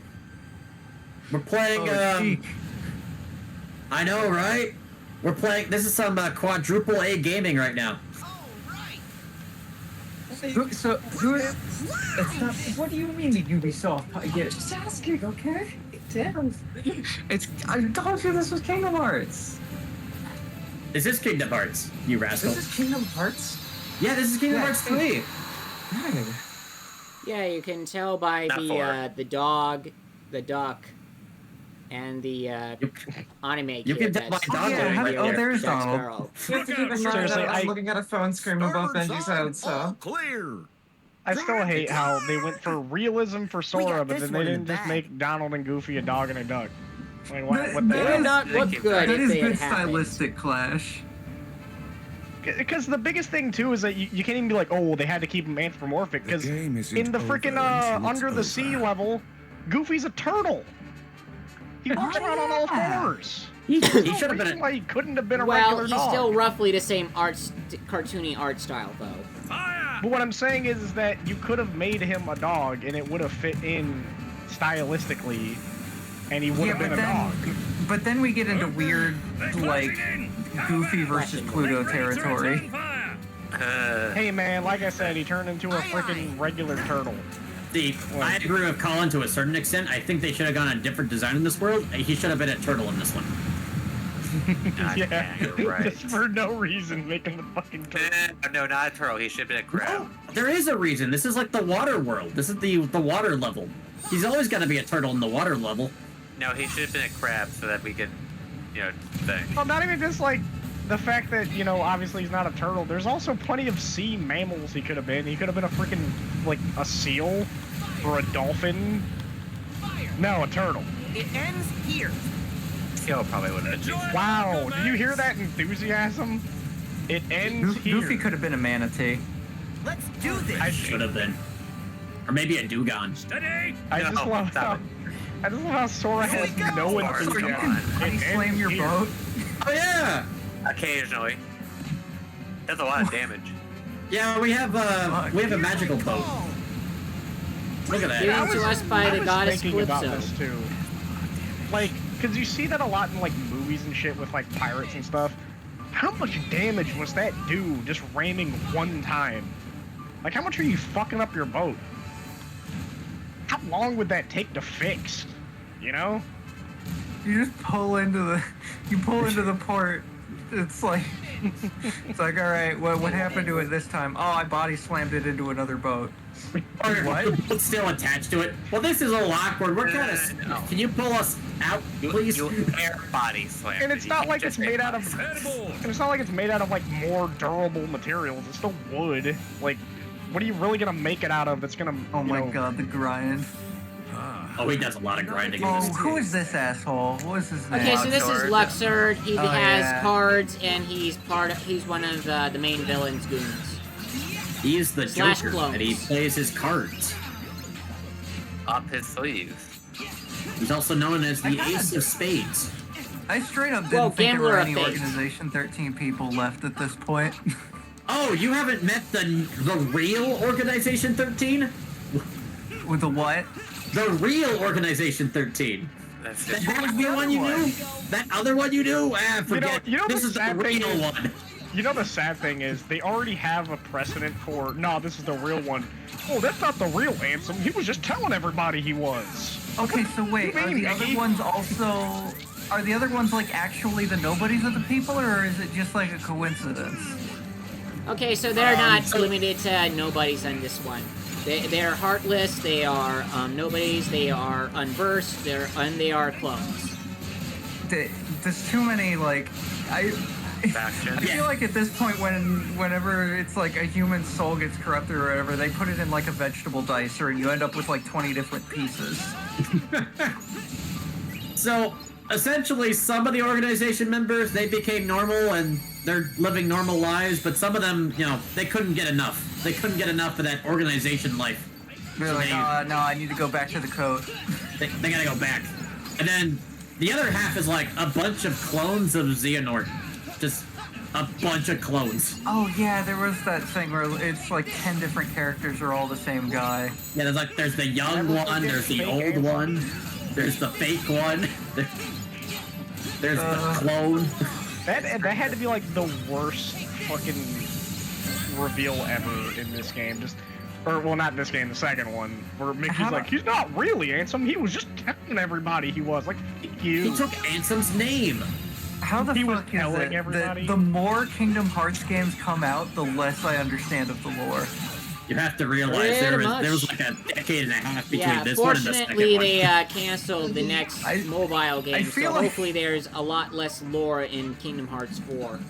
We're playing. I know, right? We're playing. This is some quadruple A gaming right now. It's not. What do you mean the Ubisoft? I get just asking, okay? Damn. I told you this was Kingdom Hearts. Is this Kingdom Hearts, you rascal? This is Kingdom Hearts. Yeah, this is Kingdom Hearts 3. Yeah, you can tell by the dog, the duck, and the anime You kid can tell by that's Donald. There's Jack Donald. Sparrow. You have to keep in mind Seriously, that I'm looking at a phone screen above Benji's head, so. Clear. I still hate how they went for realism for Sora, but this then they one in didn't the just bag. make Donald and Goofy a dog and a duck. Like, what the It would hell? not look good That if is they good had happened. stylistic clash. Because the biggest thing too is that you can't even be like, oh, they had to keep him anthropomorphic. Because game isn't in the over freaking until it's under the sea over. level, Goofy's a turtle. He walks around on all fours. He There's should no have been. reason why he couldn't have been a Well, regular he's dog. still roughly the same cartoony art style, though. But what I'm saying is that you could have made him a dog, and it would have fit in stylistically, and he would have been a dog. But then we get into weird, like, Goofy versus Pluto territory. Hey man, like I said, he turned into a freaking regular turtle. See, I agree with Colin to a certain extent. I think they should have gone a different design in this world. He should have been a turtle in this one. Yeah, you're right. just for no reason, making the fucking turtle. No, not a turtle. He should have been a crab. There is a reason. This is like the water world. This is the water level. He's always got to be a turtle in the water level. No, he should have been a crab so that we could, thing. Well, not even just like the fact that, obviously he's not a turtle. There's also plenty of sea mammals he could have been. He could have been a freaking, like, a seal or a dolphin. No, a turtle. It ends here. Seal probably would have. Wow, did you hear that enthusiasm? It ends here. Goofy could have been a manatee. Let's do this. I should have been. Or maybe a dugong. I just love how Sora has no enthusiasm. Can you It slam ends your here. boat? Oh yeah! Occasionally. That's a lot of damage. Yeah, we have a magical boat. Look at that. Given to us by I the was goddess thinking about Calypso. this too. Like, cause you see that a lot in like movies and shit with like pirates and stuff. How much damage was that do just ramming one time? Like, how much are you fucking up your boat? How long would that take to fix? You know? You just pull into the port. It's like, all right. What happened to it this time? Oh, I body slammed it into another boat. Or What? It's still attached to it. Well, this is a little awkward. We're kind of. No. Can you pull us out, please? You air body slam. And it's not like it's made out of. Edible. And it's not like it's made out of like more durable materials. It's still wood. Like, what are you really gonna make it out of? That's gonna. Oh my you know, god, the grind. Oh, he does a lot of grinding. Oh, who is this asshole? What is his name? Okay, so this is Luxord. He Oh, has yeah. cards, and he's one of the main villain's goons. He is the Slash Joker, clones. and he plays his cards. Up his sleeves. He's also known as the Ace of Spades. I straight up Well, didn't think there Gambler were of any Fate. Organization 13 people left at this point. Oh, you haven't met the real Organization 13? With the what? The real Organization 13. That's That just was the one you knew? That other one you knew? Ah, forget. you know this the is the sad thing real is- one. You know the sad thing is, they already have a precedent for, nah, this is the real one. Oh, that's not the real Ansem. He was just telling everybody he was. Okay, so wait, You are mean the other me? ones also... Are the other ones like actually the nobodies of the people, or is it just like a coincidence? Okay, so they're not so- limited to nobodies on this one. They're heartless. They are nobodies. They are unversed. They are clones. There's too many, like... faction. I feel like at this point, whenever it's like a human soul gets corrupted or whatever, they put it in like a vegetable dicer, and you end up with like 20 different pieces. So essentially, some of the organization members, they became normal and they're living normal lives, but some of them, you know, they couldn't get enough. They couldn't get enough of that organization life. They're So like, no, I need to go back to the code. They gotta go back. And then the other half is like a bunch of clones of Xehanort. Just a bunch of clones. Oh yeah, there was that thing where it's like 10 different characters are all the same guy. Yeah, there's the young one, there's the old one, there's the fake one, there's the clone. That had to be like the worst fucking reveal ever in this game. Well, not in this game, the second one, where Mickey's like, he's not really Ansem. He was just telling everybody he was. Like, fuck you. He took Ansem's name. How the fuck is it that the more Kingdom Hearts games come out, the less I understand of the lore? You have to realize there was like a decade and a half between this one and the second one. Fortunately, they canceled the next mobile game, so hopefully there's a lot less lore in Kingdom Hearts 4.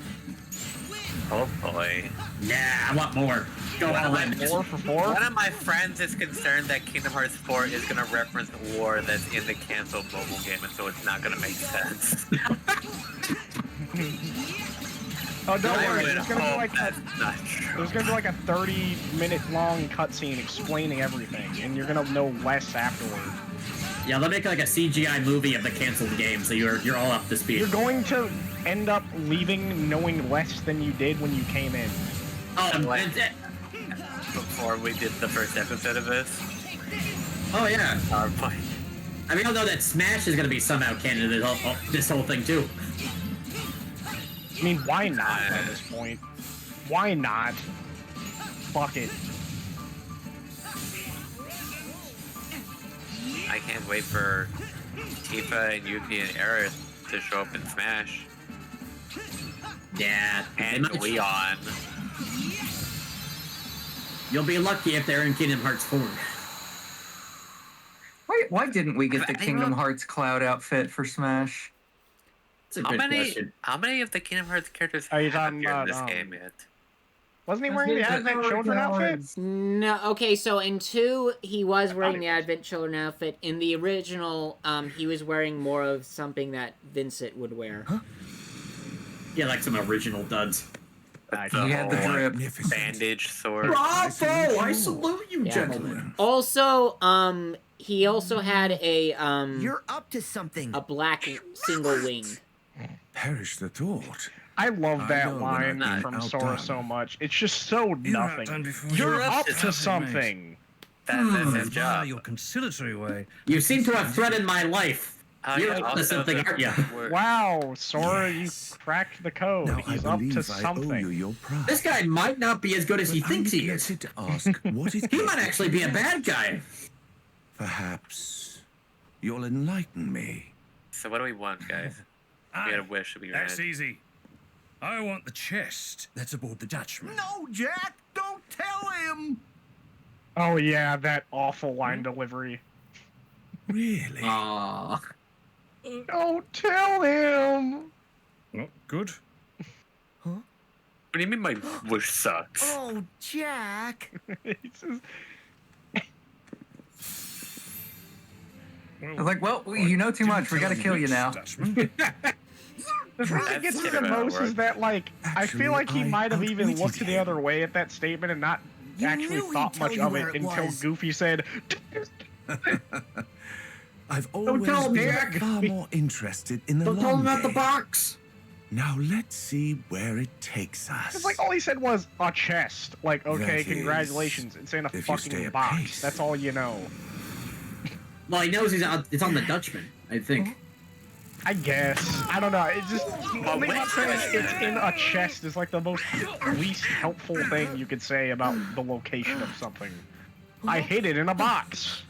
Hopefully. Yeah, I want more. Go all in. 4 for 4? One of my friends is concerned that Kingdom Hearts 4 is going to reference lore that's in the canceled mobile game, and so it's not going to make sense. Oh, don't worry. There's There's gonna be like a 30-minute 30-minute long cutscene explaining everything, and you're gonna know less afterward. Yeah, they'll make like a CGI movie of the canceled game, so you're all up to speed. You're going to end up leaving knowing less than you did when you came in. Before we did the first episode of this. Oh yeah. PowerPoint. I mean, I know that Smash is gonna be somehow canon to this whole thing too. I mean, why not at this point? Why not? Fuck it. I can't wait for Tifa and Yuki and Aerith to show up in Smash. Yeah. And Leon. You'll be lucky if they're in Kingdom Hearts 4. Why didn't we get the Kingdom Hearts Cloud outfit for Smash? How many of the Kingdom Hearts characters Are you have talking appeared in about, this game yet? Wasn't he wearing the Advent Children outfit? No, okay, so in 2, he was wearing the Advent Children outfit. In the original, he was wearing more of something that Vincent would wear. Huh? Yeah, like some original duds. He had the drip. Bandage sword. Bravo! I salute you, gentlemen. Also, he also had a, You're up to something. a black single wing. Perish the thought. I love that line when from I'm Sora outdone. so much. It's just so nothing. You're up to something. That's his job. Your conciliatory way. You seem to have threatened my life. You're up to something, aren't you? Wow, Sora, you cracked the code. Now He's I up believe to I owe something. you your prize. This guy might not be as good as he But thinks I'm he is. neglected to ask what is He might actually be a bad guy. Perhaps you'll enlighten me. So what do we want, guys? We had a wish to be That's granted. easy. I want the chest that's aboard the Dutchman. No, Jack, don't tell him. Oh yeah, that awful line delivery. Really? Aww. Don't tell him. Oh, good. What do you mean my wish sucks? Oh, Jack. It's just- Like, well, you know too much. We gotta kill you now. The thing that gets me the most is that, like, I feel like he Actually, might have I even outwitted looked the him. other way at that statement and not actually knew he'd thought tell much you of where it it until was. Goofy said, I've always tell him, been Jack. far more interested in the Don't tell long him about the game. box. Now let's see where it takes us. it's like all he said was a chest. Like, okay, That congratulations. It's in a if you stay fucking at box. pace. That's all you know. Well, he knows it's on the Dutchman, I think. I guess. I don't know. It's just the thing about saying it's in a chest is like the most least helpful thing you could say about the location of something. I hid it in a box.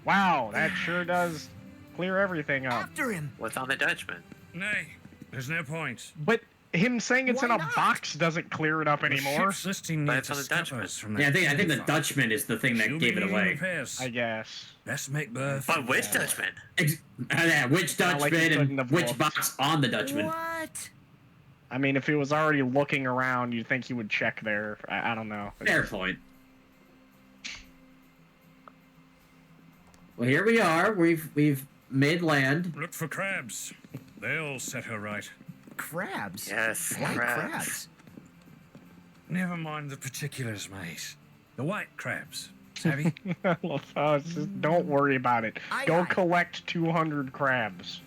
Wow, that sure does clear everything up. After him. What's on the Dutchman? Nay, there's no point. But him saying it's Why in a not? box doesn't clear it up The anymore. ship's listing But needs it's on to the stop Dutchman. us from Yeah, that I think the fight. Dutchman is the thing that She'll gave be it away. repairs. I guess. Best make birth. But which Dutchman? Yeah, which Not like he Dutchman couldn't and have which looked. box on the Dutchman? What? I mean, if he was already looking around, you'd think he would check there. I don't know. Fair point. Well, here we are. We've made land. Look for crabs. They'll set her right. Crabs? Yes, Why crabs. Never mind the particulars, mate. The white crabs. Savvy? Just don't worry about it. Aye, Go aye. collect 200 crabs.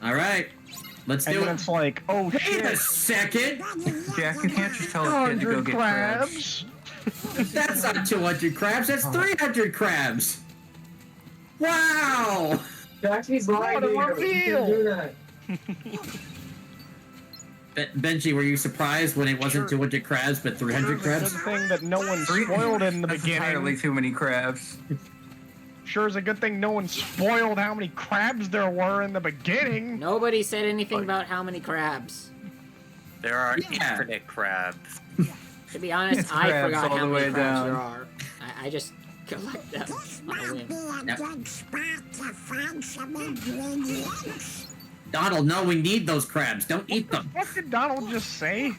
All right. Let's And do then it. it's like, oh Wait a shit, second. Jack, you can't just tell a kid to go 200 get crabs. crabs? That's not 200 crabs. That's 300 crabs. Wow. What a reveal! Benji, were you surprised when it wasn't 200 crabs but 300 It's a crabs? good thing that no one spoiled it in the That's beginning. entirely too many crabs. Sure is a good thing no one spoiled how many crabs there were in the beginning. Nobody said anything about how many crabs. There are Yeah. infinite crabs. To be honest, It's I crabs forgot all how the many way crabs there down. are. I just collect them on a whim. Donald, no, we need those crabs. Don't eat them. What did Donald just say?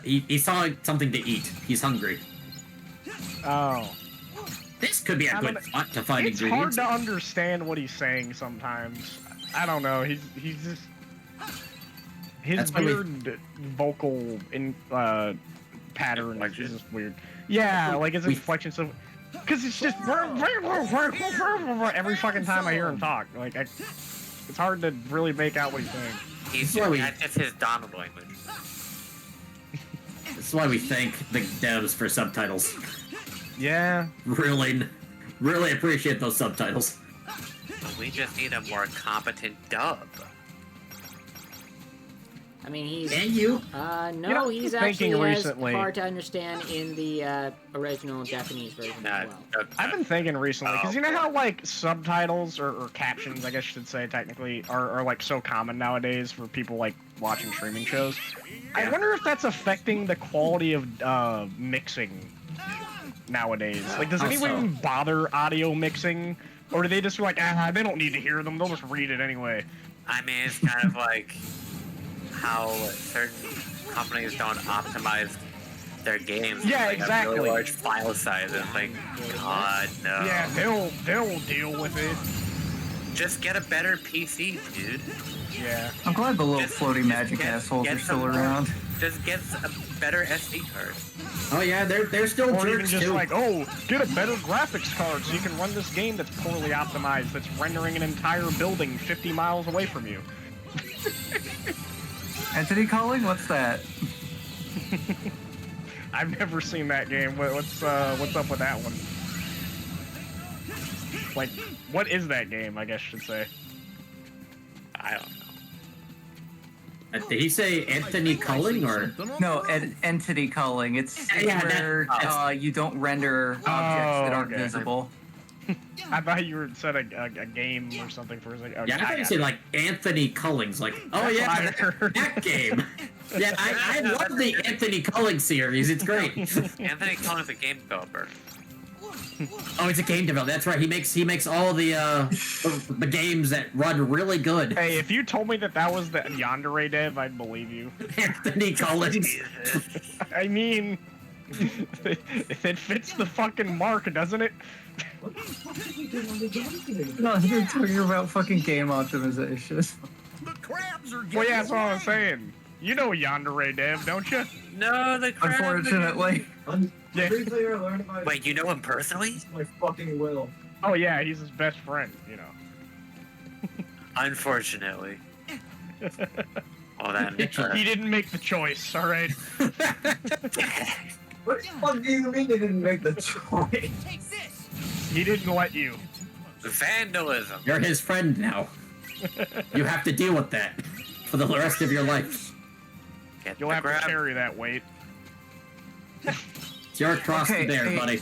He saw something to eat. He's hungry. Oh. This could be a I good mean, spot to find It's hard ingredients. to understand what he's saying sometimes. I don't know. He's just his That's why we- weird vocal pattern is Inflection? just weird. Yeah, like his we- inflection. So, because it's just every fucking time I hear him talk. Like, it's hard to really make out what he's saying. He's That's why we- that's just his Donald language. That's why we thank the devs for subtitles. Yeah. Really appreciate those subtitles. We just need a more competent dub. I mean, he's And you? no, You know, he's thinking actually recently- as hard to understand in the original Japanese version as well. I've been thinking recently, because you know how, like, subtitles, or captions, I guess you should say, technically, are like, so common nowadays for people, like, watching streaming shows? I wonder if that's affecting the quality of, mixing nowadays. Like, does How anyone so? even bother audio mixing? Or do they just, like, they don't need to hear them, they'll just read it anyway? I mean, it's kind of like how certain companies don't optimize their games. Yeah, with, like, a exactly. really large file size. It's like, God, no. Yeah, they'll deal with it. Just get a better PC, dude. Yeah. I'm glad the little Just- floaty just magic get- assholes get are still some more- around. Just get a better SD card. Oh yeah, they're still Or even jerks just too. like, oh, get a better graphics card so you can run this game that's poorly optimized, that's rendering an entire building 50 miles away from you. Entity calling? What's that? I've never seen that game. What's up with that one? Like, what is that game, I guess I should say? I don't know. Did he say Anthony Culling or? No, entity calling. It's Yeah, where you don't render objects that aren't okay. visible. I thought you were said a game or something for a second. Yeah, I thought you said like Anthony Culling's. Like, oh yeah, That's what I heard. that game. Yeah, I love the Anthony Culling series. It's great. Anthony Collins is a game developer. Oh, it's a game developer. That's right. He makes all the games that run really good. Hey, if you told me that was the Yandere dev, I'd believe you. Anthony Collins. I mean, it fits the fucking mark, doesn't it? No, you're talking about fucking game optimization. The crabs are Well, yeah, that's what I'm saying. You know Yandere dev, don't you? No, the crab. Unfortunately. Yeah. Everything I learned about Wait, you know him personally? my fucking will. Oh yeah, he's his best friend, you know. Unfortunately. Well then. He didn't make the choice, alright? What the fuck do you mean they didn't make the choice? He didn't let you. Vandalism. You're his friend now. You have to deal with that for the rest of your life. Get You'll the have crab. to carry that weight. It's your cross Okay, to bear, hey. buddy.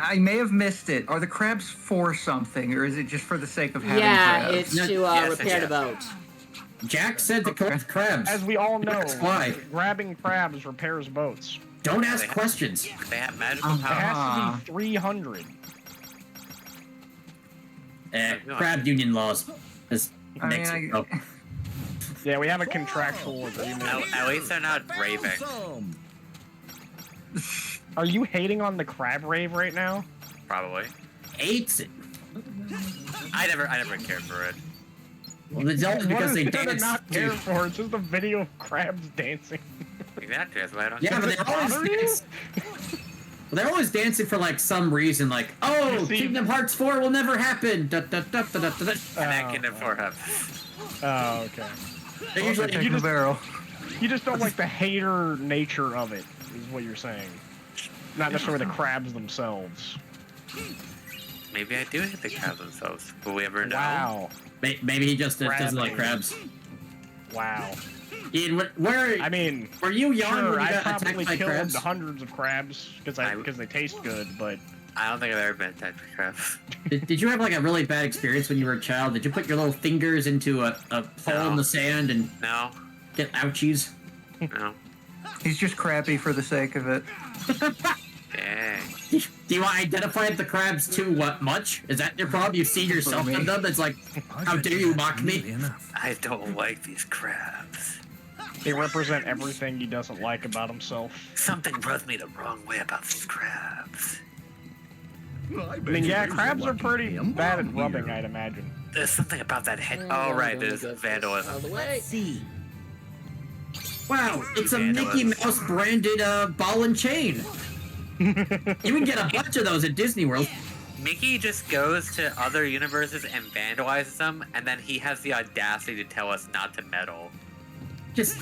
I may have missed it. Are the crabs for something, or is it just for the sake of having Yeah, crabs? it's No, to yes, repair yes. the boat. Jack said to collect crabs. As we all know, That's why. grabbing crabs repairs boats. Don't ask questions. They have magical It powers. has to be 300. Crab union laws. This I makes mean, it. Yeah, we have a contractual agreement. At least they're not raving. Are you hating on the crab rave right now? Probably. Hates it. I never cared for it. Well, it's only because they What is there to dance. not care for? It's just a video of crabs dancing. Exactly, that's why I don't Yeah, care. but they're always bother you? dancing. Well, they're always dancing for like some reason, like, oh, See- Kingdom Hearts 4 will never happen. Da, da, da, da, da, da. And that Kingdom 4 have. Oh, okay. They usually Take the barrel. You just don't like the hater nature of it, is what you're saying. Not necessarily the crabs themselves. Maybe I do hate the crabs themselves. Will we ever know? Wow. Maybe he just doesn't like Crab crabs. Wow. Ian, where? I mean, were you young sure, when you I got probably attacked by killed crabs? hundreds of crabs because they taste good, but I don't think I've ever been attacked by crabs. Did you have like a really bad experience when you were a child? Did you put your little fingers into a hole in the sand and No. get ouchies? No. He's just crappy for the sake of it. Dang. Do you identify the crabs too much? Is that your problem? You see yourself in them? It's like, how dare you mock me? I don't like these crabs. they represent everything he doesn't like about himself. Something rubs me the wrong way about these crabs. I mean, yeah, crabs are pretty bad at rubbing, I'd imagine. There's something about that head. Oh, right, there's vandalism. See. Wow, it's a Mickey Mouse branded ball and chain. You can get a bunch of those at Disney World. Mickey just goes to other universes and vandalizes them, and then he has the audacity to tell us not to meddle.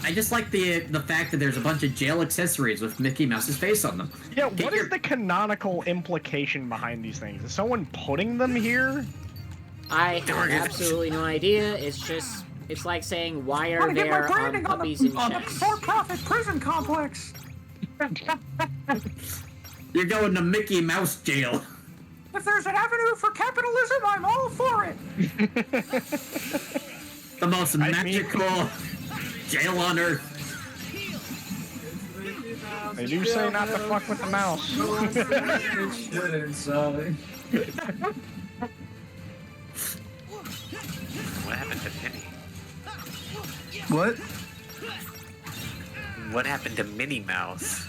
I just like the fact that there's a bunch of jail accessories with Mickey Mouse's face on them. Yeah, what is the canonical implication behind these things? Is someone putting them here? I have absolutely no idea. It's like saying, why are there puppies in chests? For-profit prison complex. You're going to Mickey Mouse jail. If there's an avenue for capitalism, I'm all for it. The most magical jail on earth. They do say not to fuck with the mouse. What happened to Minnie? What? What happened to Minnie Mouse?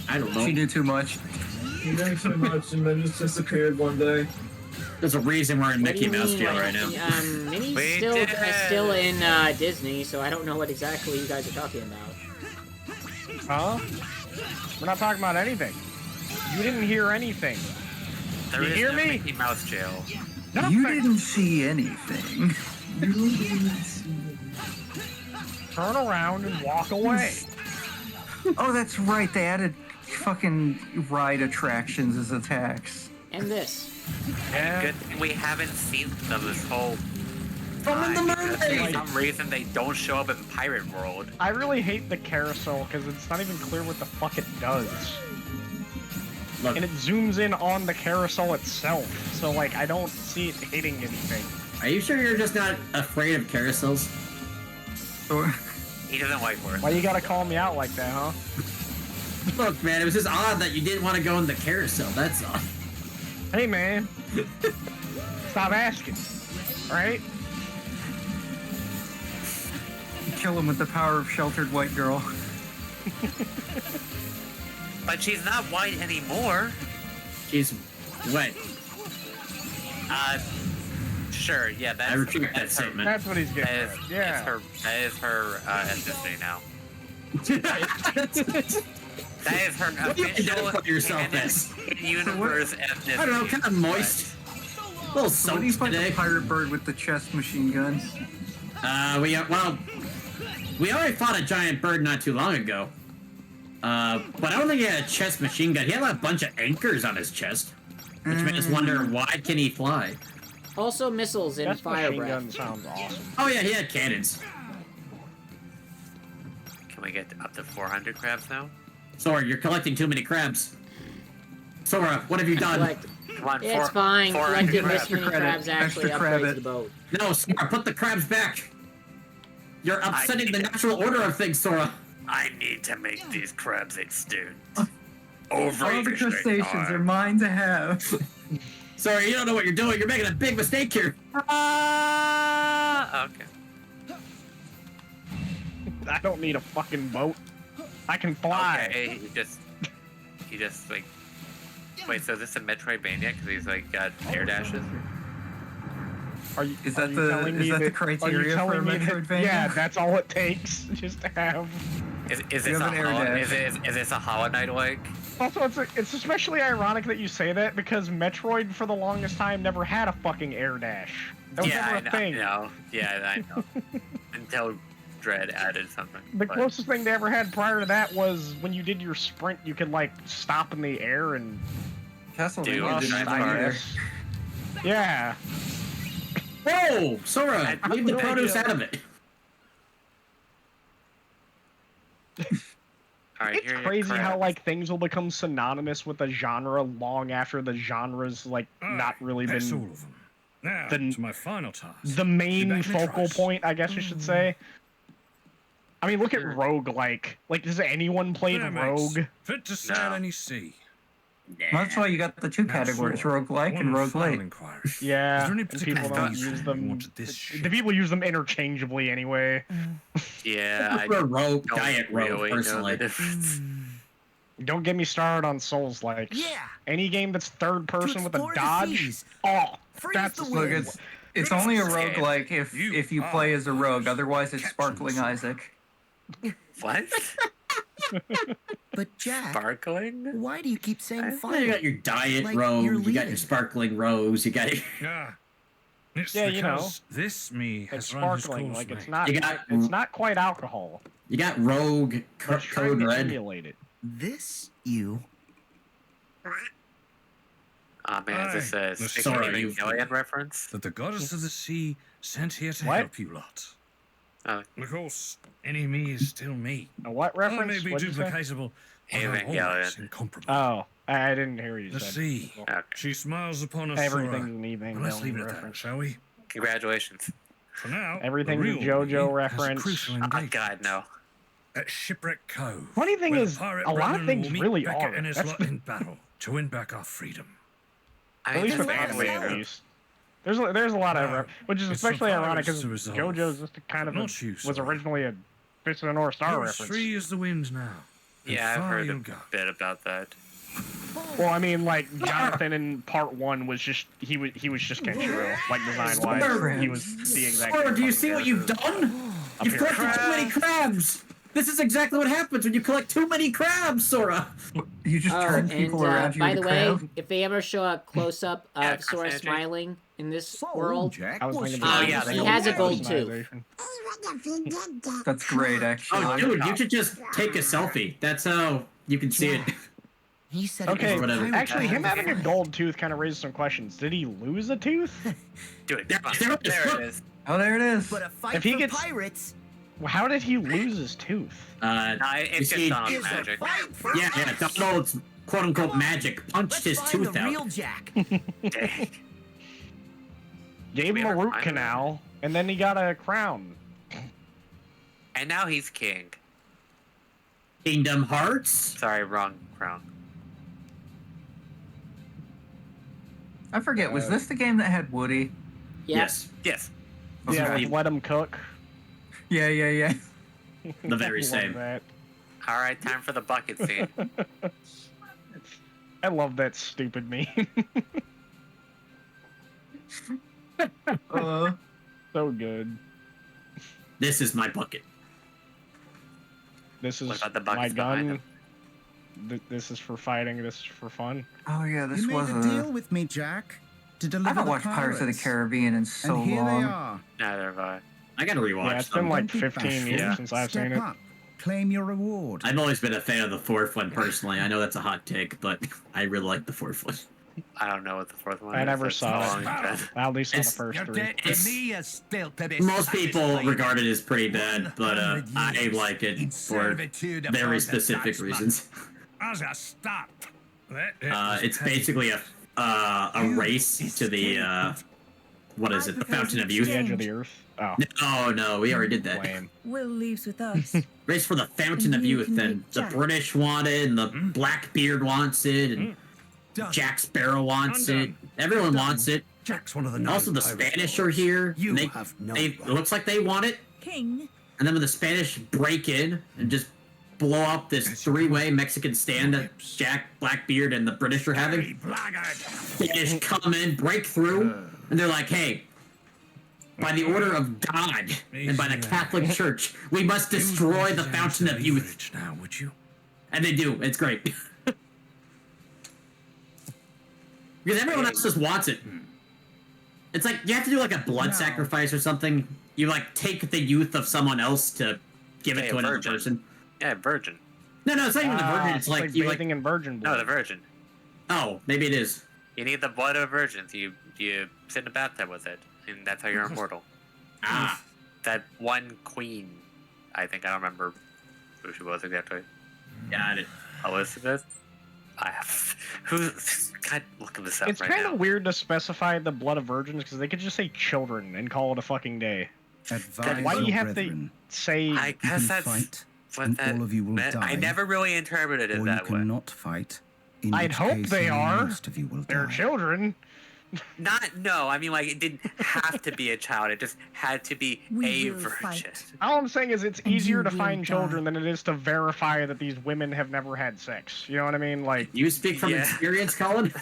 I don't know. She did too much. He drank too much and then just disappeared one day. There's a reason we're in What do Mickey you Mouse mean, jail like, right now. Minnie's We still did it. still in Disney, so I don't know what exactly you guys are talking about. Huh? We're not talking about anything. You didn't hear anything. There You is hear no me? Mickey Mouse jail. You didn't see anything. Turn around and walk away. Oh, that's right. They added fucking ride attractions as attacks. And this. Yeah. Good thing we haven't seen them this whole From the time. because mermaid! For some reason, they don't show up in Pirate World. I really hate the carousel because it's not even clear what the fuck it does. Look, And it zooms in on the carousel itself. So, like, I don't see it hitting anything. are you sure you're just not afraid of carousels? He doesn't like work. Why you gotta call me out like that, huh? Look, man, it was just odd that you didn't want to go in the carousel, that's all. Hey, man. Stop asking. Alright? Kill him with the power of sheltered white girl. But she's not white anymore. She's wet. Sure, yeah, that's, I retract that that's her. statement. That's what he's That getting is, at. Yeah. that is her ethnicity now. That is her What do you official identify yourself as? universe ethnicity. I don't know, kind of moist. A little So what do you soaked fight the today. pirate bird with the chest machine gun? We already fought a giant bird not too long ago. But I don't think he had a chest machine gun. He had a bunch of anchors on his chest, which made us wonder, why can he fly? Also missiles and That fire machine gun breath. sounds awesome. Oh yeah, he had cannons. Can we get up to 400 crabs now? Sora, you're collecting too many crabs. Sora, what have you done? Collect. Come on, It's fine. 400 Collecting crabs. this many crabs actually Extra crab upgrades it. the boat. No, Sora, put the crabs back. You're upsetting the natural order of things, Sora. I need to make these crabs extinct. All the crustaceans are mine to have. Sorry, you don't know what you're doing. You're making a big mistake here. Okay. I don't need a fucking boat. I can fly. Okay, he just like. Wait, so is this a Metroidvania? Because he's like got air dashes. Is that the criteria for a Metroidvania? Yeah, that's all it takes just to have. Is this a Hollow Knight like? Also, it's especially ironic that you say that because Metroid for the longest time never had a fucking air dash. That was never a thing. Yeah, I know. Until Dread added something. The closest thing they ever had prior to that was when you did your sprint, you could like stop in the air and. Castlevania didn't have either. Yeah. Whoa, Sora, leave the produce out of it. Alright, it's crazy how like things will become synonymous with a genre long after the genre's like not really That's been all of them. Now, to my final task. the main focal point, I guess you should say. I mean, look at Roguelike. Like, does anyone played Rogue? Fit to sail any sea. Well, that's why you got the two categories, roguelike and roguelite. Yeah, Is there any and particular people don't reason use you them. wanted this The people use them interchangeably anyway. Yeah, I prefer Rogue, don't Diet Rogue, really know personally. the difference. Don't get me started on Souls like. Yeah. Any game that's third person with a explore the dodge. seas. Oh, Freeze that's the Look, wind. it's only a roguelike if you play as a rogue, otherwise it's Sparkling Isaac. What? But Jack, Sparkling? why do you keep saying Well, fire? you got your Diet Like Rogue, you're you got your leading. Sparkling Rose, you got your... It's Yeah, you know. because this me It's has run his sparkling. course, Like it's mate. not. You got- It's not quite alcohol. You got Rogue, It's trying Code to Red. emulate it. This you. Oh man, is this a the Stick Sora, Gaming you- Alien reference? That the goddess of the sea sent here to What? help you lot. Oh. Of course, any me is still me. A what I reference? may be What'd you say? duplicatable, but I'm Evangelion. always incomparable. Oh, I didn't hear what you The said. sea. Okay. She smiles upon us, Everything's Sora. an And let's leave Evangelion it at that, reference. shall we? Congratulations. For now, Everything's the a real JoJo me has a reference. crucial Oh engagement god, no. at Shipwreck Cove. Funny thing where is, the pirate a lot of brethren things will meet really Beckett are. and his That's lot the- in battle to win back our freedom. At least with There's a lot of anime, at help. least. There's a lot of, which is It's for especially ironic pirates because to resolve. JoJo's just kind of Not you, was Sora. originally a Fist of the North Star You're as reference. free as the wind now. and Yeah, I've far heard you'll a go. bit about that. Well, I mean, like Jonathan in part one was just he was just Kenshiro, like design wise. Sora. He was the exact. Sora, same do you fucking see what you've character. done? You've here. collected too many crabs! This is exactly what happens when you collect too many crabs, Sora! You just turn people around you by into the way, crab. if they ever show a close up Yeah, of Sora Carthage. smiling in this So, world, Jack, I was what's thinking Oh, about yeah, the he gold has a gold personalization. That's great, actually. Oh, dude, you should just take a selfie. That's how you can see it. He said Okay, it was whatever. pirate actually, him battle. having a gold tooth kind of raises some questions. Did he lose a tooth? Dude, There- come on. there it is. There it is. Oh, there it is. But a fight If he for gets- pirates Well, how did he lose his tooth? No, it's see- just Donald is a magic. fight for Yeah, Donald's quote-unquote magic punched Let's his find tooth the out. real Jack. Dang. Gave we him a ever root find him? canal, and then he got a crown. And now he's king. Kingdom Hearts? Sorry, wrong crown. I forget, was this the game that had Woody? Yes. Yes. Yeah, Okay. let him cook. Yeah, yeah, yeah. The very Love same. that. All right, time for the bucket scene. I love that stupid meme. So good. This is my bucket. This is What about the my buckets behind gun. This is for fighting. This is for fun. Oh, yeah, this You was made a deal with me, Jack, to I deliver haven't the watched Pirates of the pirates. Caribbean in so And here long. they are. Neither have I. I gotta rewatch Yeah, it's them. been like Don't be 15 bashful. years since I've Step seen it. up. Claim your reward. I've always been a fan of the fourth one personally. I know that's a hot take, but I really like the fourth one. I don't know what the fourth one I is. never That's saw how it. long it's been. I at least saw the It's- first Your 3. debt to It's- me is still to be Most people satisfied. regard it as pretty bad, but I 100 years like it in for servitude upon very the specific Dutchman. reasons. As a start. It's basically a race to the what is it? The Fountain of Youth. The edge of the earth. Oh, Oh no, we already did that. lame. Will leaves with us. Race for the Fountain of And you Youth, can and make the Jack. British want it, and the Blackbeard wants it, and Done. Jack Sparrow wants it. Undone. Everyone wants it. Jack's one of the And also, the non-pirate Spanish lords. are here. You and they, have no it right. looks like they want it. King, And then when the Spanish break in and just blow up this three-way Mexican stand that Jack, Blackbeard, and the British are having, they just come in, break through, and they're like, hey, by the order of God and by the Catholic Church, we must destroy the Fountain of Youth. Now, would you? And they do. It's great. Because everyone else just wants it. It's like, you have to do like a blood sacrifice or something. You like take the youth of someone else to give it to another person. Yeah, virgin. No, it's not even the virgin. It's like you bathing in virgin blood. No, the virgin. Oh, maybe it is. You need the blood of virgins. You sit in a bathtub with it, and that's how you're immortal. That one queen, I think, I don't remember who she was exactly. Got it. Elizabeth? God, look this up It's right kind now. of weird to specify the blood of virgins because they could just say children and call it a fucking day. Why do you have to say? I guess that's what that all of you will meant. I die, never really interpreted it or that you way. cannot fight. In I'd which hope case they are. most of you will They're die. children. No, I mean, like, it didn't have to be a child. It just had to be a virgin. All I'm saying is it's easier to will find die. children than it is to verify that these women have never had sex. You know what I mean? Like, You speak from experience, Colin?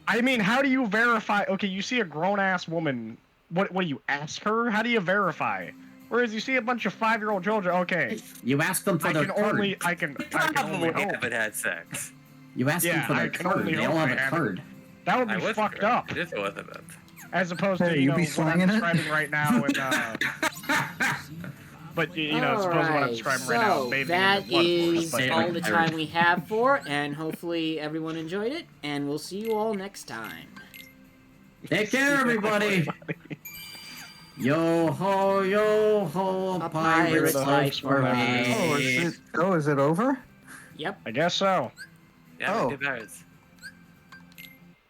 I mean, how do you verify? Okay, you see a grown-ass woman. What do you ask her? How do you verify? Whereas you see a bunch of 5-year-old children, okay. You ask them for their card. I can only Probably hope. haven't had sex. You ask them for I their can card. only They all hope have I a haven't. card. That would I be was fucked correct. up. It is Elizabeth. As opposed to, Hey, you be what I'm swinging it? describing right now. And, but, as opposed to what I'm describing right now. So bathing in that the blood, of course, is but- all the time we have for, and hopefully everyone enjoyed it, and we'll see you all next time. Take care, everybody. Yo ho, a pirate's life forever. Oh, is it over? Yep. I guess so. Yeah, Oh. we did ours.